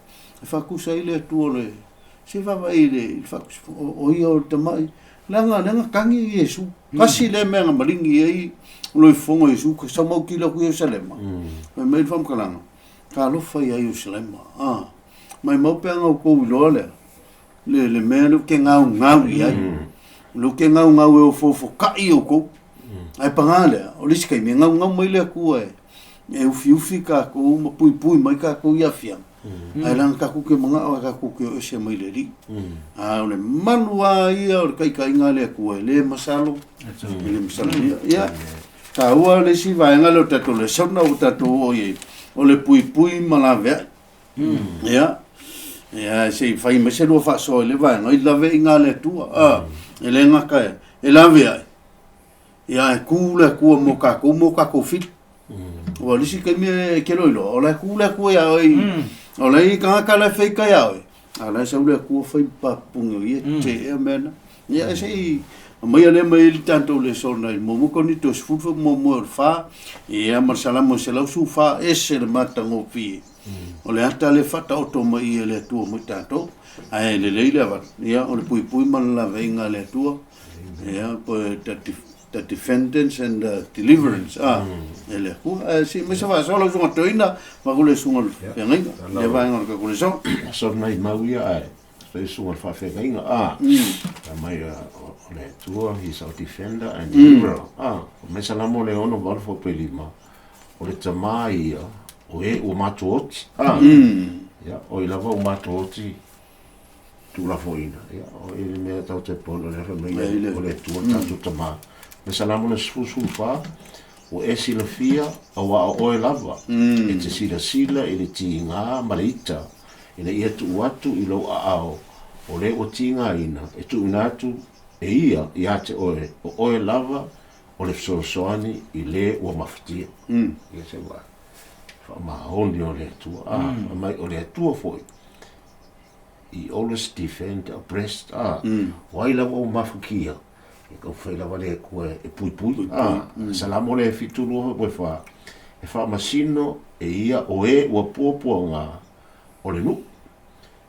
fa ku sa ile tu ole si va ile fa o yo te mai langa kangi Yesu kasi le menga maringi ai loi fongo Yesu ko sa mau kila ku Yerusalema mai fam kalanga ka lo fa ia Yerusalema mai mau pe nga ko lole le meno ke ngau ia lo ke ngau e fofo ka I o ko ai pangale o lisi kai me ngau mai le ku e ufi ka ko mo pui mai ka ko ia fia ai lang ka ku ke manga o ka ku ke o se mai le ri ole manua ia o kai ngale ku le masalo ia ta ua le si vai ngalo tatu Lesona o tatu o le pui malave ia se fai me se lo fa so le vai ngai Lavea'I ngale tua ele ngaka e Lavea'I ia ku mo ka ko fit o le si ke me ke lo o la ku ia o le ka la fei ka ia ala sa le ku fai pa pungo ia te mena ia se mai ale mai tanto Lesona mo ko ni to sfufu mo fa ia marsala mo se la su fa ese le mata ngo pi o le ata le fata o to mai le tu mo tanto ai le va ia o le pui man la venga le tu ia po the defendants and deliverance ele si me se va solo su toina ma ko le su ngai le va ngor ko le so so nai mau ia ai They saw Faafofoga. Mai le tua, he's our defender and deliverer. Me salamo le ono wala fo pelima. O le tamai o e o matuoti. Ya, o lava o matuoti. Tu la foina. Ya, o e me tau te polo le remei o le tua tatu tama. Me salamo le sfusu fa. O e sila fia a wa o e lava. E te sila e le tinga malita. E le ia tu watu i lo a ao. O le o tinga ina. E tu inatu e ia te oe. O oe lava o le sosoani i le ua maftia. Ia se wa. Fa mahoni o le tua. Mai o le tua foi. I always defend oppressed. Wai lava o mafukia. E kau whai lava le kua e pui pui. Salamo le fitulu o e wha. E wha masino e ia o e ua puapua ngā o le nu.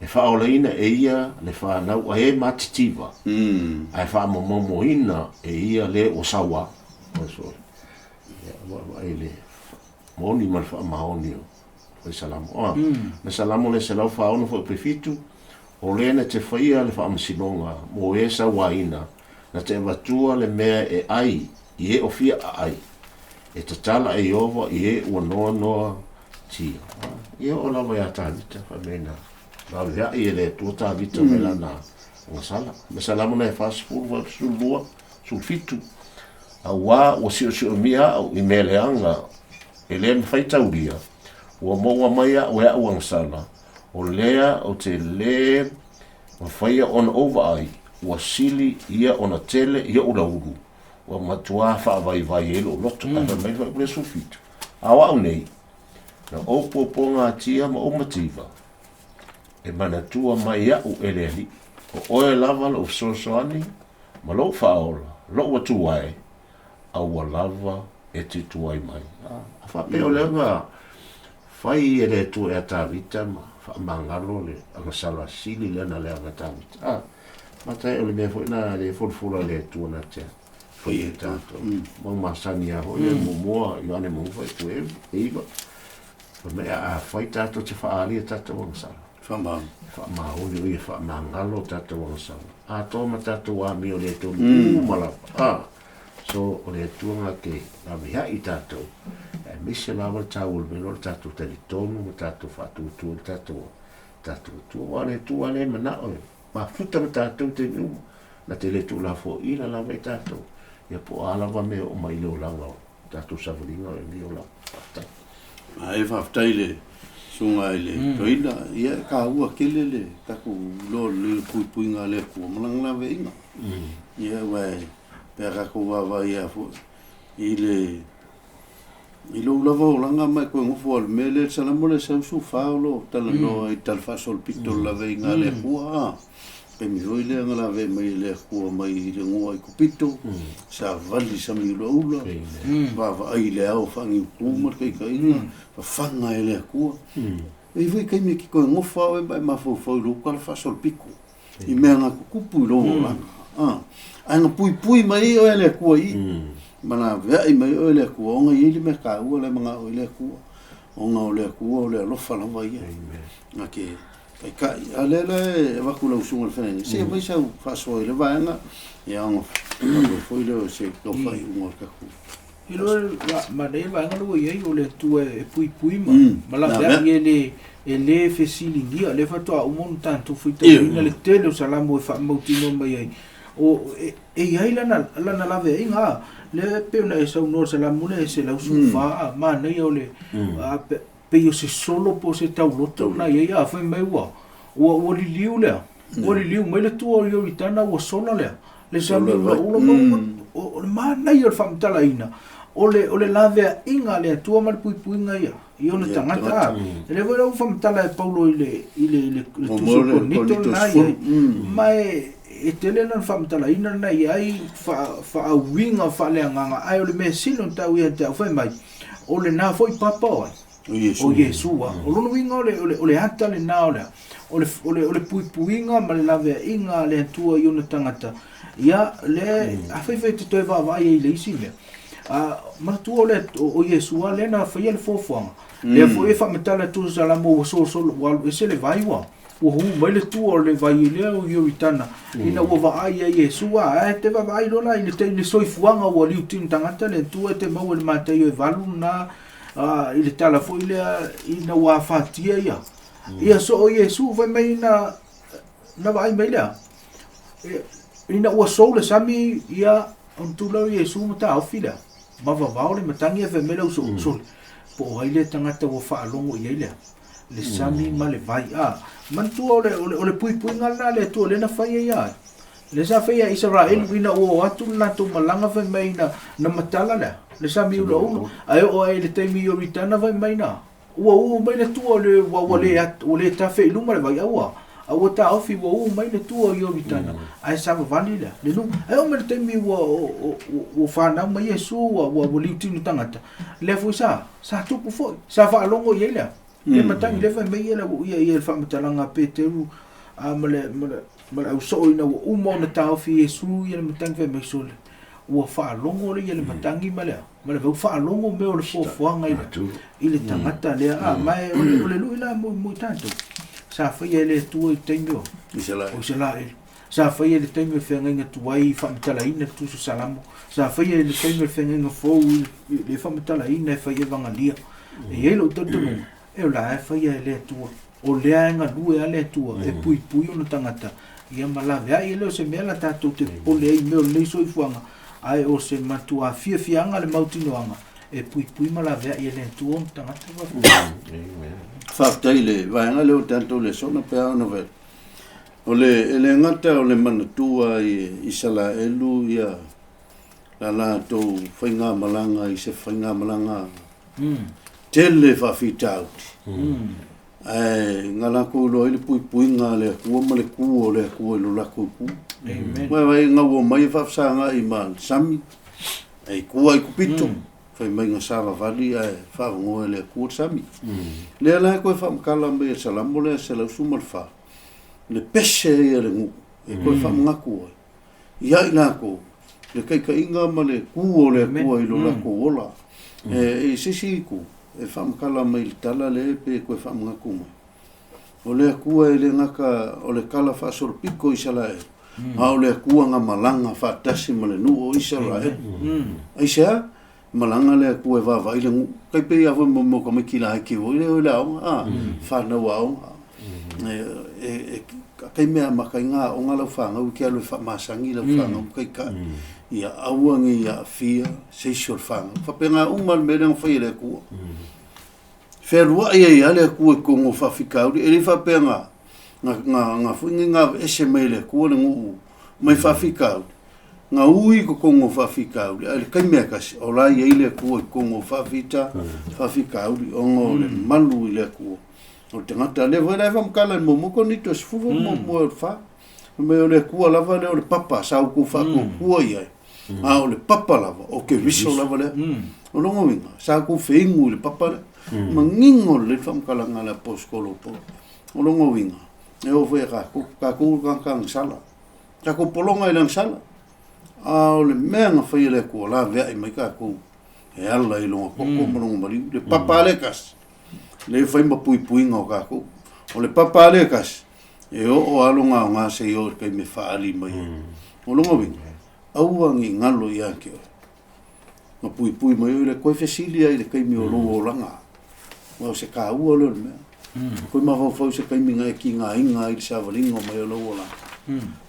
E wha o leina e ia le wha nau a e matitiva. Ai wha momoina e ia le o sawa. O so. E le moni man wha mahoni o. Wai salamo. Me salamo le se lau wha ono wha prefitu. O lena te whaia le wha amasinonga. Mo e sa waina. Na te watua le mea e ai. I e ofia a ai. E te tala e ova i e ua noa noa tia. Ia o lawa ia tāwita. Wha mena. Lavea'I e le tuata vita me lana ngasala. Me salamo na e Faafofoga wa sulua, sulfitu. A wā o sio mia au i me leanga. E le mwhaitauria. Ua moa maia o ea ua ngasala. O lea o te le mwhaia on Lavea'I. Ua sili ia ona tele ia ura uru. Ua matua whaavai elo loto. Aka mai le sulfitu. A wā nei. Na opo ponga tia ma o mativa. E manatua mai au eleli. O oe lava lo sosoani, ma lo whaola, lo watuai, au wa lava e te tuai mai. A whapeo leanga, whai e le tu e a tāwita, ma whaamangalo le, anga sala sili lena le anga tāwita. Ma tai o le mea fwina le fulfula le tu na te, whai e tātou. Mau masani a hoi, mo mua, i ane mungwai tu e iwa. Mea a whai tātou te whaali e tātou anga sala. Whaamahoni o ia whaamangalo tātou angasala. A tōma tātou a mi o le tōni malapa. So o le tuanga ke Lavea'I tātou. E mise lawa tāu le meno tātou tari tōnu ma tātou whātūtua tātou. Tātou tua wa le tua le mana o. Ma futa ma tātou te niuma. Na te le tūla fo ina lawa i tātou. Ia po alawa me o mai leo langa o. Tātou savalinga o e mi o lawa. Ai whaftai le. Sunga ele toina ia ka ua kelele taku lo le pui nga le ku malang Lavea'I ia wai pera ko wa ia fu ile ilo lava langa mai ko ngofo al mele salamo le sa su faulo tala no i tal fa sol pito Lavea'I nga le ku pe mi ile nga Lavea'I mai le ku mai le ngoi ku pito sa vali sa mi lo ula va ai le au fangi ku mar kai fa fanga ele ku e voi kai me ki ko ngofa e mai mafo lu ka fa sol piko i me nga ku pu lo la anga pui mai o ele ku i mana Lavea'I mai o ele ku nga i le merka o le manga o ele ku o nga o le ku o le lo fa la vai okay kai alele va ku lo sunga le fene se vai sa fa so le va nga ia ngo foi le se lo fa i mo ka ku ilo ma nei va ngalo ye o le tu e pui ma Lavea'I ele fesilingia le fa to o mon tanto foi te ina le tele o salamo e fa mautino mai ai o e ai lana Lavea'I nga le pe una esa no salamo le se la usufa ma nei o le pe io se solo po se tau loto na ia foi mai o li liu mai le tu o io itana o sola le sa o ma nei o famtala ina o le Lavea'I nga le tu ma pui nga ia io le tangata le voi o famtala e Paulo ile tu so nito na ia mai e tele na famtala ina na ia fa winga fa le nga ai o le mesino tau ia tau foi mai o le na foi papa o Yesu o lo winga o le hata le na o le pui nga ma le Lavea'I nga le tua io na tangata ia le a fai te toi va ia le isi me ma tu o Yesu le na fa ia le fofoanga le fo e fa metala tu salamo so wal se le vai wa ua hu mai le tua o le vai lea o io itana ina ua vaai ai Iesua te vaai lola i le soifuanga ua liu tinu tangata le tua te mau le matai o e valu na i le tala foi lea ina ua fatia ia so o Iesu vai mai na vaai mai lea ina ua sou le sami ia on tulau Iesu mata au fila ma vavao le matangi e vemele uso po ai le tangata ua whaalongo i lea le sami ma le vai man tu o le pui ngala le tu le na fai ia le sa fai Israel wina o atu na tu malanga vai mai na matala le sami ulo ai o ai le taimi o ritana vai mai na o mai le tu o le ta fai luma le vai a ta ofi o mai le tu o ritana ai sa vali le lu ai o mai le taimi o fa na mai Yesu o li tinu tangata le fu sa tu pu foi sa fa longo ye le matangi le fa mai le ia fa matalanga Peteru male au so ina o mo na ta ofi Yesu ia le matangi fa mai sole o fa longo le le matangi male va fa longo me o le fo ngai ile tangata le mai o le lu ila mo tanto sa fa ia le tu i tengo o sala sa fa ia le tengo fe ngai tu ai fa matala ina tu salamo sa fa ia le tengo fe ngai fo le fa matala ina fa ia vangalia e lo toto e la fa ia le tu o le nga lu e le tu e pui o no tangata ia Lavea'I le se mela tatu te pole ai me o le soifuanga ai o se matua fianga le mautinoanga e pui Lavea'I le tu on tangata Faftai le vaenga le o tanto Lesona pe ana ve o le ngata o le manatua i sala elu ia la to fainga malanga i se fainga malanga tele fafitau ai ngala ko lo ile pui nga le ku mo le ku lo la ku vai nga wo mai fafsanga i man sami ai ku ai ku pito fai mai nga sava vali ai fa ngo le ku sami le la ko fa kala me salamo le se la sumal fa le peshe le ngu e ko fa nga ku ia ina ko le kai inga ma le ku le ku i lo la ku ola e sisi ku e fa kala mai tala le pe ko fa nga ku o le ku e le ngaka o le kala fa sor piko i sala a o le ku nga malanga fa tasi ma le nu o Israel ai sa malanga le ku e va vai le kai pe ia mo ko me kila ki o le fa na wa kai mea makai ngā o ngala whanga u kia lui masangi la whanga u kai ka ia auangi ia fia seisio whanga whapenga umal me rang whai le kua wherua ia le kua kongo whawhikauri e li whapenga ngā whingi ngā ese mei le kua le ngu mai whawhikauri ngā ui ko kongo whawhikauri e kai mea kasi o lai e le kua kongo whawhikauri o ngō le malu i le kua o te ngata le vai vai mkala mo ko ni to sfu mo fa me o le ku lava le o le papa sa ku fa ku ia o le papa lava o ke viso lava le o no winga sa ku feingu le papa mangingo le fa mkala ngala poskolo po o no winga e o foi ka ku sala ka ku polonga i lang sala o le menga fa ile ku Lavea'I mai ka ku e ala i lo ko mo mari le papa le kas le fai ma pui nga o kako o le papa le kas e o alunga nga se yo kai me faali mai o longa winga au angi ngalo ia ke ma pui mai le ko fesilia le kai me o lo langa o se ka u lo me ko ma fo se kai me nga ki nga inga i sa valingo mai o lo la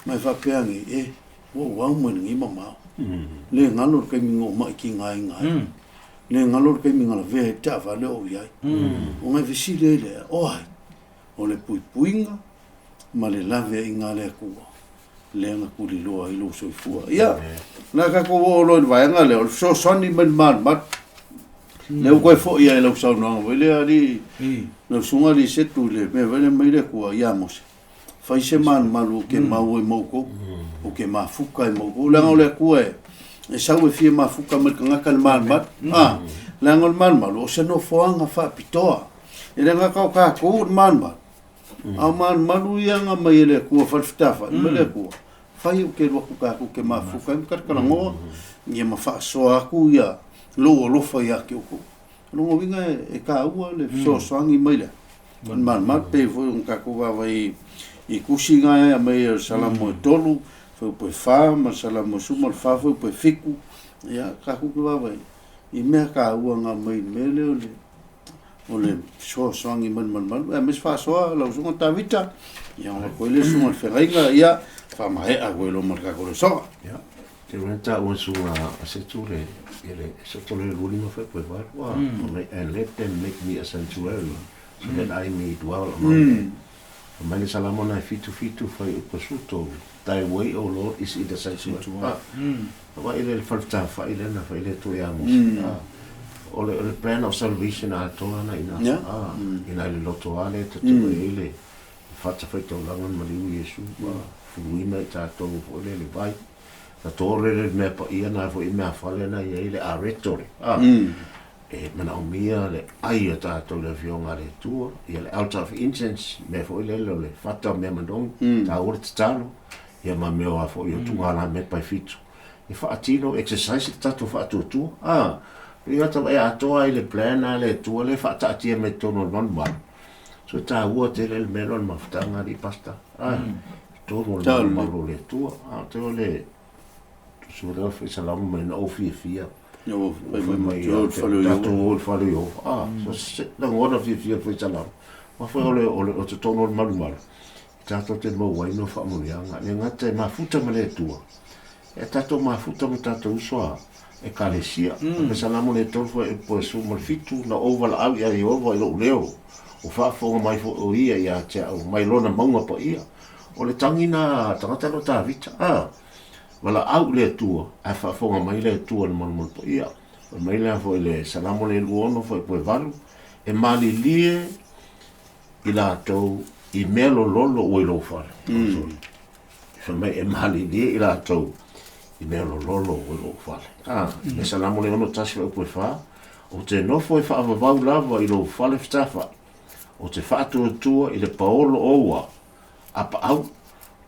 mai fa peangi o wa mo ni mama le ngalo kai me ngo mai ki nga inga le ngalor kai minga la ve ta va le o ia o ngai visi le oi o le puinga ma le Lavea'I ngale ku le nga ku li lo ai lo so fu ia na ka ko o lo vai ngale o so soni man mat le ko fo ia lo so no le ali no sunga li se tu le me vele mai le ku ia mos fai se man malu ke mau e moko o ke mafuka e moko le ngole ku e sau e fie mafuka mai ka ngaka le malmat la ngol malmat o se no foanga fa pitoa e le ngaka o ka ko malmat a malu ia nga mai le ku fa ftafa me le ku fai o ke lo ku ka ku ke mafuka me ka ngo ni ma fa so aku ia lo fa ia ke ku no winga e ka ua le so sangi mai le man pe foi ka ko vai I kusinga mai salamo tolu foi po fa ma salamo suma fa foi po fiku ya ka ku vai I me ka uanga mai mele ole so songi man mes fa so la sunga tavita ya ko le sunga feringa ya fa mai a ko lo marka ko so ya te renta un sunga aseture ele so tole luli no foi po va and let them make me a sanctuary so that I may dwell among them. Mani salamona fitu fai uposuto thy way o Lord is in the sanctuary. Wa ile falta fa ile na fa ile to ya mos. Ole plan of salvation a to na ina. Ina ile loto ale to ile fata fa to langan mali Yesu wa fuina ta to ole le vai. Ta to le me pa ia na fo me afale na ile a rectory. Mana o mia le aia tātou le fionga le tua, ia le altar of incense, me fo ile le fata me mandong, ta ora te talo, ia ma meo a fo ia tunga la me pai fitu. I fa atino exercise tātou fa tua, ia ta vai atoa i le plana le tua le fa atia me tono non. So ta ua te le melon maftanga di pasta, tono non le tua, te o le, so le fa salamu me na ofia. Yo, mai follow yo. So la ngona fi foi salam. Ma foi o te tono mal. Tato te mo wai no fa mo yanga. Le ngate ma futa male tua. E tato ma futa mo tato uswa. E kalesia. Me salam le tol foi po su mo fitu na oval au ya yo vai lo leo. O fa fo mai fo o ia ya te o mai lona maunga po ia. O le tangina tangata no ta vita. Wala au le tua, a whaafonga mai le tua le manu po ia. Mai le fo le salamo le luono fo po valu, e mali lie I la tau I melo lolo o I lo fare. So mai e mali lie I la tau I melo lolo o I lo fare. Le salamo le ono tasi fo po fa, o te nofo I whaavavau lava I lo fale ftafa. O te whaatua tua I le paolo oua, apa au.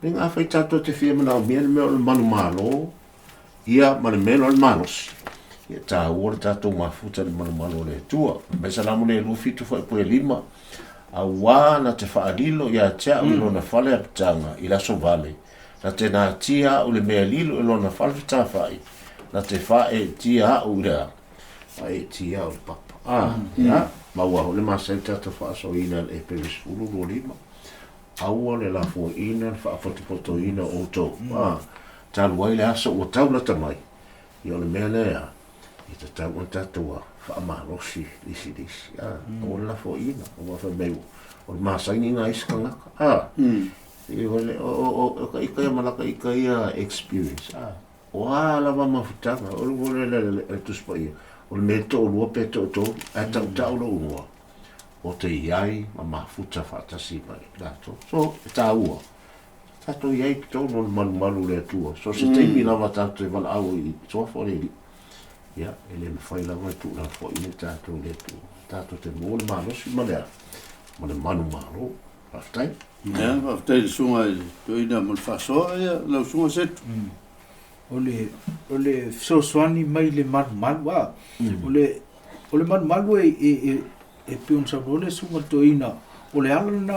Nga fai tato te fia mana o miele meo le manu malo, ia mana melo le manos. Ia ta ora tato mafuta le manu malo le tua. Mai salamu le lufitu fai poe lima, a wana te whaadilo ia tea o lona fale apitanga I la so vale. Na te na tia o le mea lilo lona fale fita fai. Na te whae tia o lea. Whae tia o le papa. Ya, maua o le masai tato whaaso ina le peris ulu lo lima. Aua le la fo ina fa foto ina o to tal wai le aso o taula tamai I le mele a I te tau o tatua fa marosi disi o la fo ina o fa meu o masai ni nga iskanga I ole o kai malaka I kai experience o ala va mafutanga o le tuspai o le meto o luope to ata taulo unwa o te iai ma mafuta fatasi mai dato so ta ua tato iai tono malu le tua so se te mi lava tato e vala au I so fo le ya ele me fai lava tu la fo I tato le tua tato te mo le malo si malea ma le manu malo aftai ya aftai sunga to ina mal faso ya la sunga set ole so swani mai le manu wa ole manu e pion sa role sunga to ina ole ala na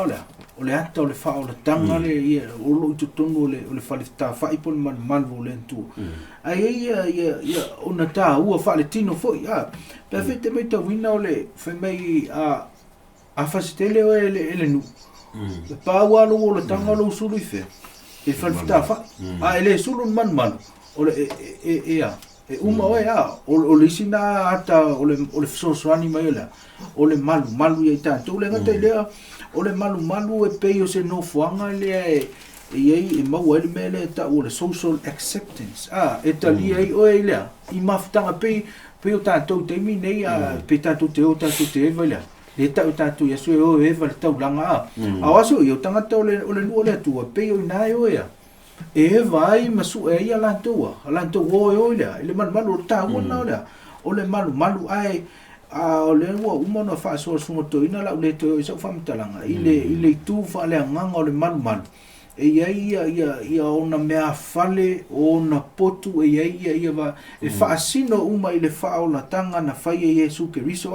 ole ata ole fa ole tanga le ia o lo tonu ole fa le ta fa I pon man le tu ai ia ona ta ua fa le tino fo ia perfecte me to wina ole fe mai a fasitele ele nu le pa wa lo le tanga lo sulu fe e fa ta fa ele sulu man ole ia e uma o le sina ata ole so ani mai ole malu ia ta tu le ngata le ole malu e pe o se no fuanga le e mau ele mele ta ole social acceptance e tali ai o ele I maftanga pe o ta tu te mi nei pe ta tu te o ta tu te vela le ta tu yesu o e va ta ulanga a waso yo tanga ta ole ole tu pe o nai o ia e vai masu e ia la tua o ia le malu ta ona ole malu ai ole wa umona fa so to ina la le to so fa mtalanga ile tu fa le nganga ole malu e ia ona mea fale ona potu e ia va e fa asino uma ile fa ola tanga na fa Yesu Keriso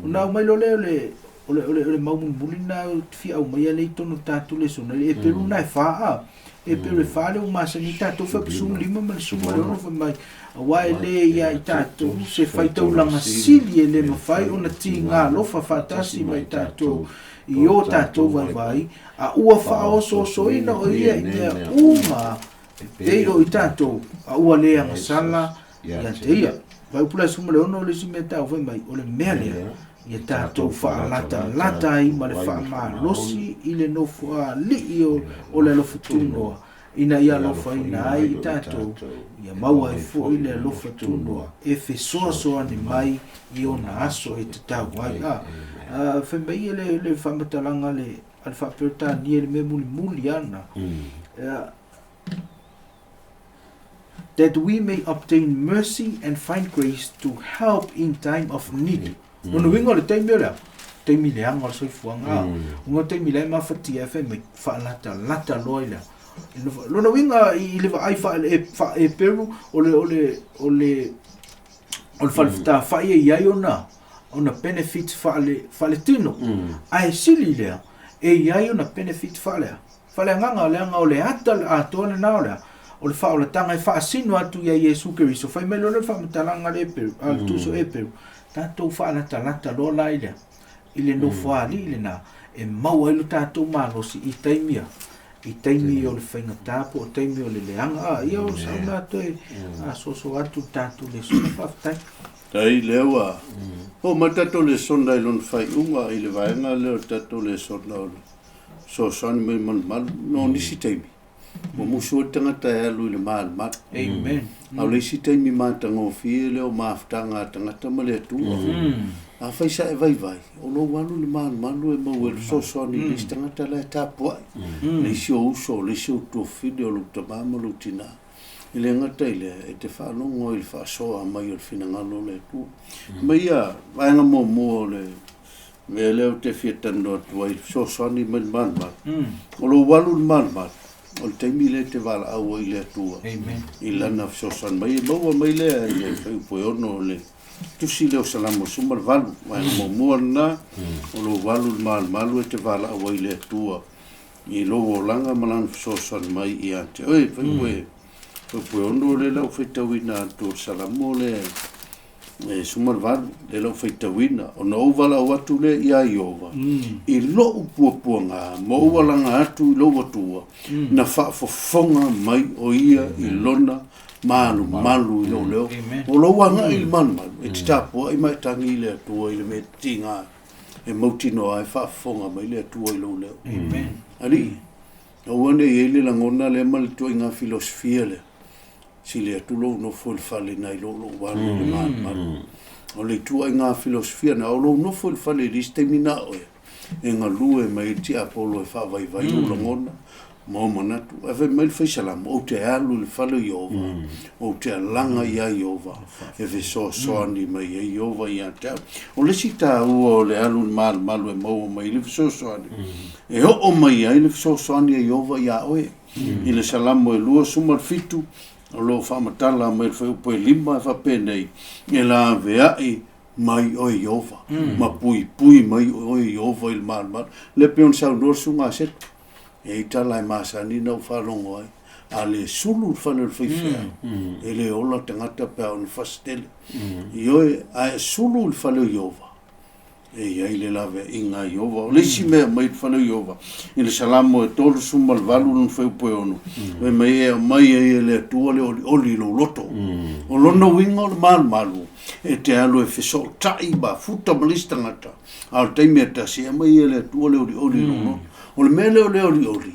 ona mai lo le ole maumulina fi au mai le tono tatu le sona le peru na fa e peru fa le uma se ni tatu fa sum lima ma sum le no fa mai wa le ya tatu se fai tau langa sili le ma fai ona tinga lo fa tasi mai tatu io tatu vai a ua fa o so ina o ia uma e o tatu a ua le a sala ya te ia vai pula sum le ono le simeta o mai o le mele ia tātou whaalata i ma le whaamalosi i le nofu a li o le lofu tūnoa. Ina ia lofa ina ai i tātou ia maua e fu i le lofa tūnoa. E whesoa ni mai i o na aso e te tau ai. Whemei le whamatalanga le whaperta ni le me muli ana. That we may obtain mercy and find grace to help in time of need. Ono wingo le taimi le taimi le anga so fuanga ngo taimi le ma fatia fe me fa lata loila lo winga I le ai fa e peru ole falta fa ia ona benefit fa le tino ai sili le e ia ona benefit fa le nganga ole atal atone na ole o le fa o le tanga fa sino atu ia Yesu Kristo fa me lo fa mtalanga le peru al tu so e peru tatou whaalata lo laile I le no whaali I le na e maua ilu tatou malosi I taimia o le whainga tāpo o taimia o le leanga ia o sauna atu a soso atu tatou le sona whaftai tai lewa o matatou le sona I lon whai unga I le vaenga leo tatou le sona o so soni me man no nisi taimi mo muso tangata e alu le mal mat amen au le si taimi matanga o fie leo maftanga tangata ma le tu a faisa e vai o lo walu le mal malu e mau e so soni le tangata le tapua le si o uso le si o tu fide o lu tamama lu tina ile ngata ile e te whanongo I fa soa mai o fina ngalo le tu mai a vaenga mo le me leo te fietano tua I so soni man o lo walu le mal o te mile te wala au I le tua. Amen. I lana fsosan mai maua mai le I whai poe ono le tusi leo salamo sumar valu mai mo mua na o lo valu malu e te wala au I le tua. I lo o langa malan fsosan mai I ante. Oi, whai poe ono le lau whai tawina tu salamo le sumar valu le lau whai tawina o na uvala o atu le I aiova I lo upua ngā mo uvalanga atu I lo watua na Faafofoga mai o ia I lona malu I lo leo o lo wanga I malu e te tapua I mai tangi I le atua I le me tinga e mautino ai Faafofoga mai le atua I lo leo Alii o wane I le langona le mali tua I ngā filosofia le si le atulo no fo il fale na lo walu le man o le tua ngā filosofia na o lo no fo il fale liste mina o e ngā lue mai ti apolo e fa vai lo ngona mo manatu ave mai fa salam o te alu le fale Yehova o te langa ia Yehova e ve so ani mai Yehova ia ta o le sita o le alu malu e mo mai le so ani e o mai ai le so ani Yehova ia oe I le salamo e lua sumar fitu o lo whamatala mai whai upoe lima e whapenei e Lavea'I mai o Yehova ma pui mai o Yehova I mal le peon sau dorsu ngā set e tala I masani na whalongo ai a le sulu whanel whaifea e le ola tangata pia o ni whastele I oe a e sulu whanel Yehova e iai le Lavea'I ngā Yehova o le si mea mai whanel Yehova I le salamo e tolu sumal valu nun whai upoe onu e mai e le atua le oli lo loto o lono winga o le malu e te alu e wheso tai ba futa malistangata al teimi e tasi e mai e le atua le oli lo loto o le mea le oli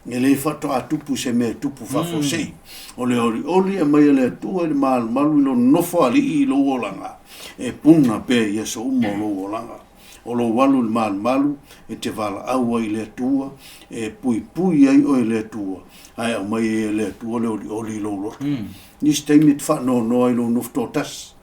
e le whato a tupu se mea tupu whafosei o le oli e mai e le atua e le malu I lo nofo Alii I lo olanga e punga pe I so uma o lo olanga o lo walu le malu e te wala aua I le atua e pui ai o le atua ai au mai e le atua le oli lo loto nis teimi te whanoa ai lo noftotas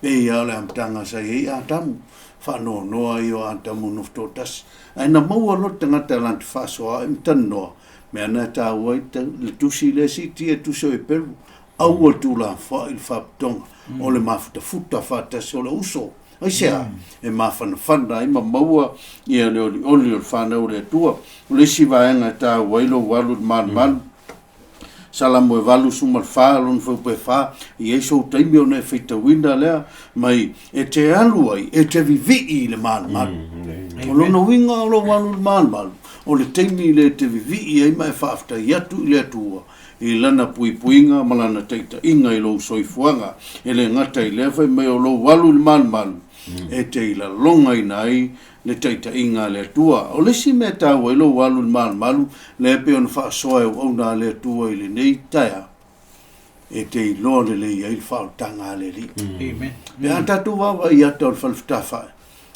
pe ia le amtanga sa e a tamu whanoa ai o antamu noftotas ai na maua lo tangata lanti whasoa e mtanoa me ana ta wai le tusi le siti e tuso e peru aua tu la fa il fa tonga o le mafuta futa fata so le uso ai sea e mawhanawhana ai maua ia le oli o whanau le tua o le si vaenga ta wailo walu man salamu e valu sumal fa lon fo pe fa i e so taimi ona e feita winda lea mai e te alu ai e te vivi le man o lo no winga o lo walu man o le taimi le te vivi ai mai fa afta yatu le tua i lana puipuinga malana teita inga i lo soifuanga e le ngata i lefa mai o lo walu man e te ila longa i nai le teita inga le tua o le si me taua i lo walu malu le pe on fa soe o na le tua i le nei taia e te ilo le le i fa tanga le li amen me anta tu wa i ata o falftafa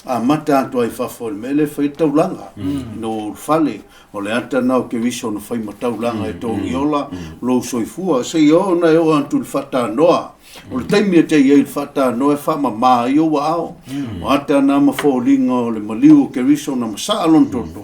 a mata to ai fa fol me le fa taulanga no fale o le ata na o ke viso no fa taulanga e to iola lo soifua se yo na yo antu fata noa o le taimi te ia il fata no e fa mama yo wao o ata na ma folinga o le maliu ke viso na masalon toto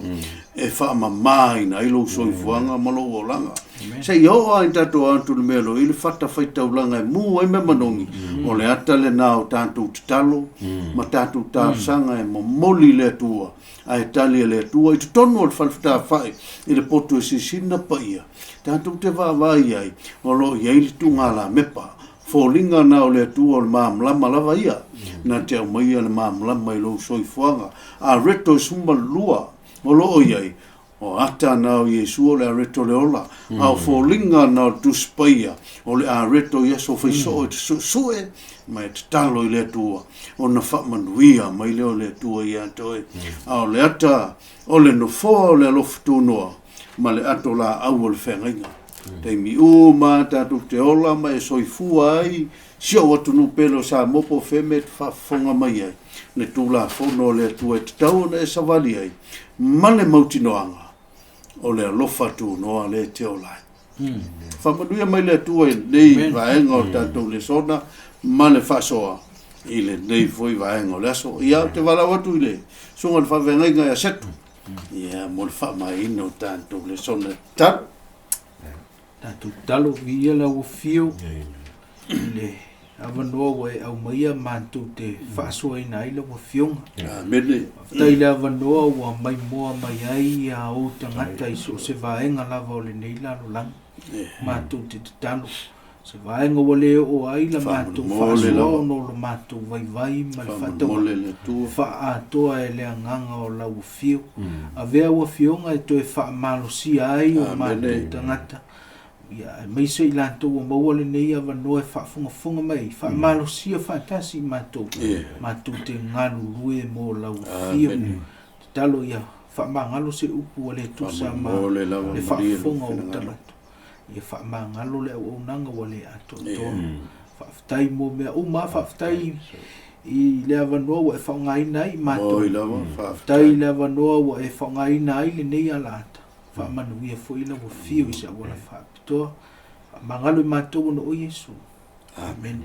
e fa mama ina ilo soifuanga malo olanga se yo a tato antu le melo il fata fa taulanga mu e me manongi o le ata le na o tantu talo ma tantu ta sanga e momoli le tua ai tali le tua i tono o falfta fai il poto e sisina paia tantu te va vai ai o lo ia il tunga la mepa folinga na o le tua o le mamlama Lavea'I na te au mai le mamlama i lo soifuanga a reto summa lua o lo iai o ata na o Yesu o le a reto le ola a folinga na o tuspaia o le a reto Yesu faiso e sue mai te talo i le tua o na whamanuia mai leo le tua i atoe a o le ata o le nofoa o le alofu noa ma le ato la au o le whengainga te mi uma tatu te ola mai soifua ai sio watu nu pelo sa mopo feme Faafofoga mai ai le tula fono le tua te tau na e savali ai male mautinoanga o le alofa tu noa le te ola whamanuia mai le tua nei vaenga o tatu Lesona male fasoa i le nei foi vaenga o le aso ia te wala watu i le sunga le whavengainga ia setu ia mo le whamaina o tatu Lesona tatu tatu talo via la o fio le avanoa wa au maia mantu te faso ina ila o fio mele tai la avanoa wa mai moa mai ai a o tangata i so se vaenga lava o le nei la lang mantu te talo se vaenga o le o ai la mantu faso no lo mantu vai ma le fata fa atoa e le anganga o la o fio a vea o fio nga e to e fa malosia ai o mantu tangata ia mai se i lanto o maua le nei ava noe Faafofoga mai faamalosia faatasi matou te galu lue mo lau fio talo ia faamagalo se upu o le tusa ma le Faafofoga o talatu ia faamagalo le auaunaga ua le atoatoa faafetai mo mea uma faafetai i le avanoa ua e faaaogāina ai matou faafetai le avanoa ua e faaaogāina ai lenei alata faamanuia foʻi lau fio i se aua la faapitoa faamagalo i matou ona o Iesu amen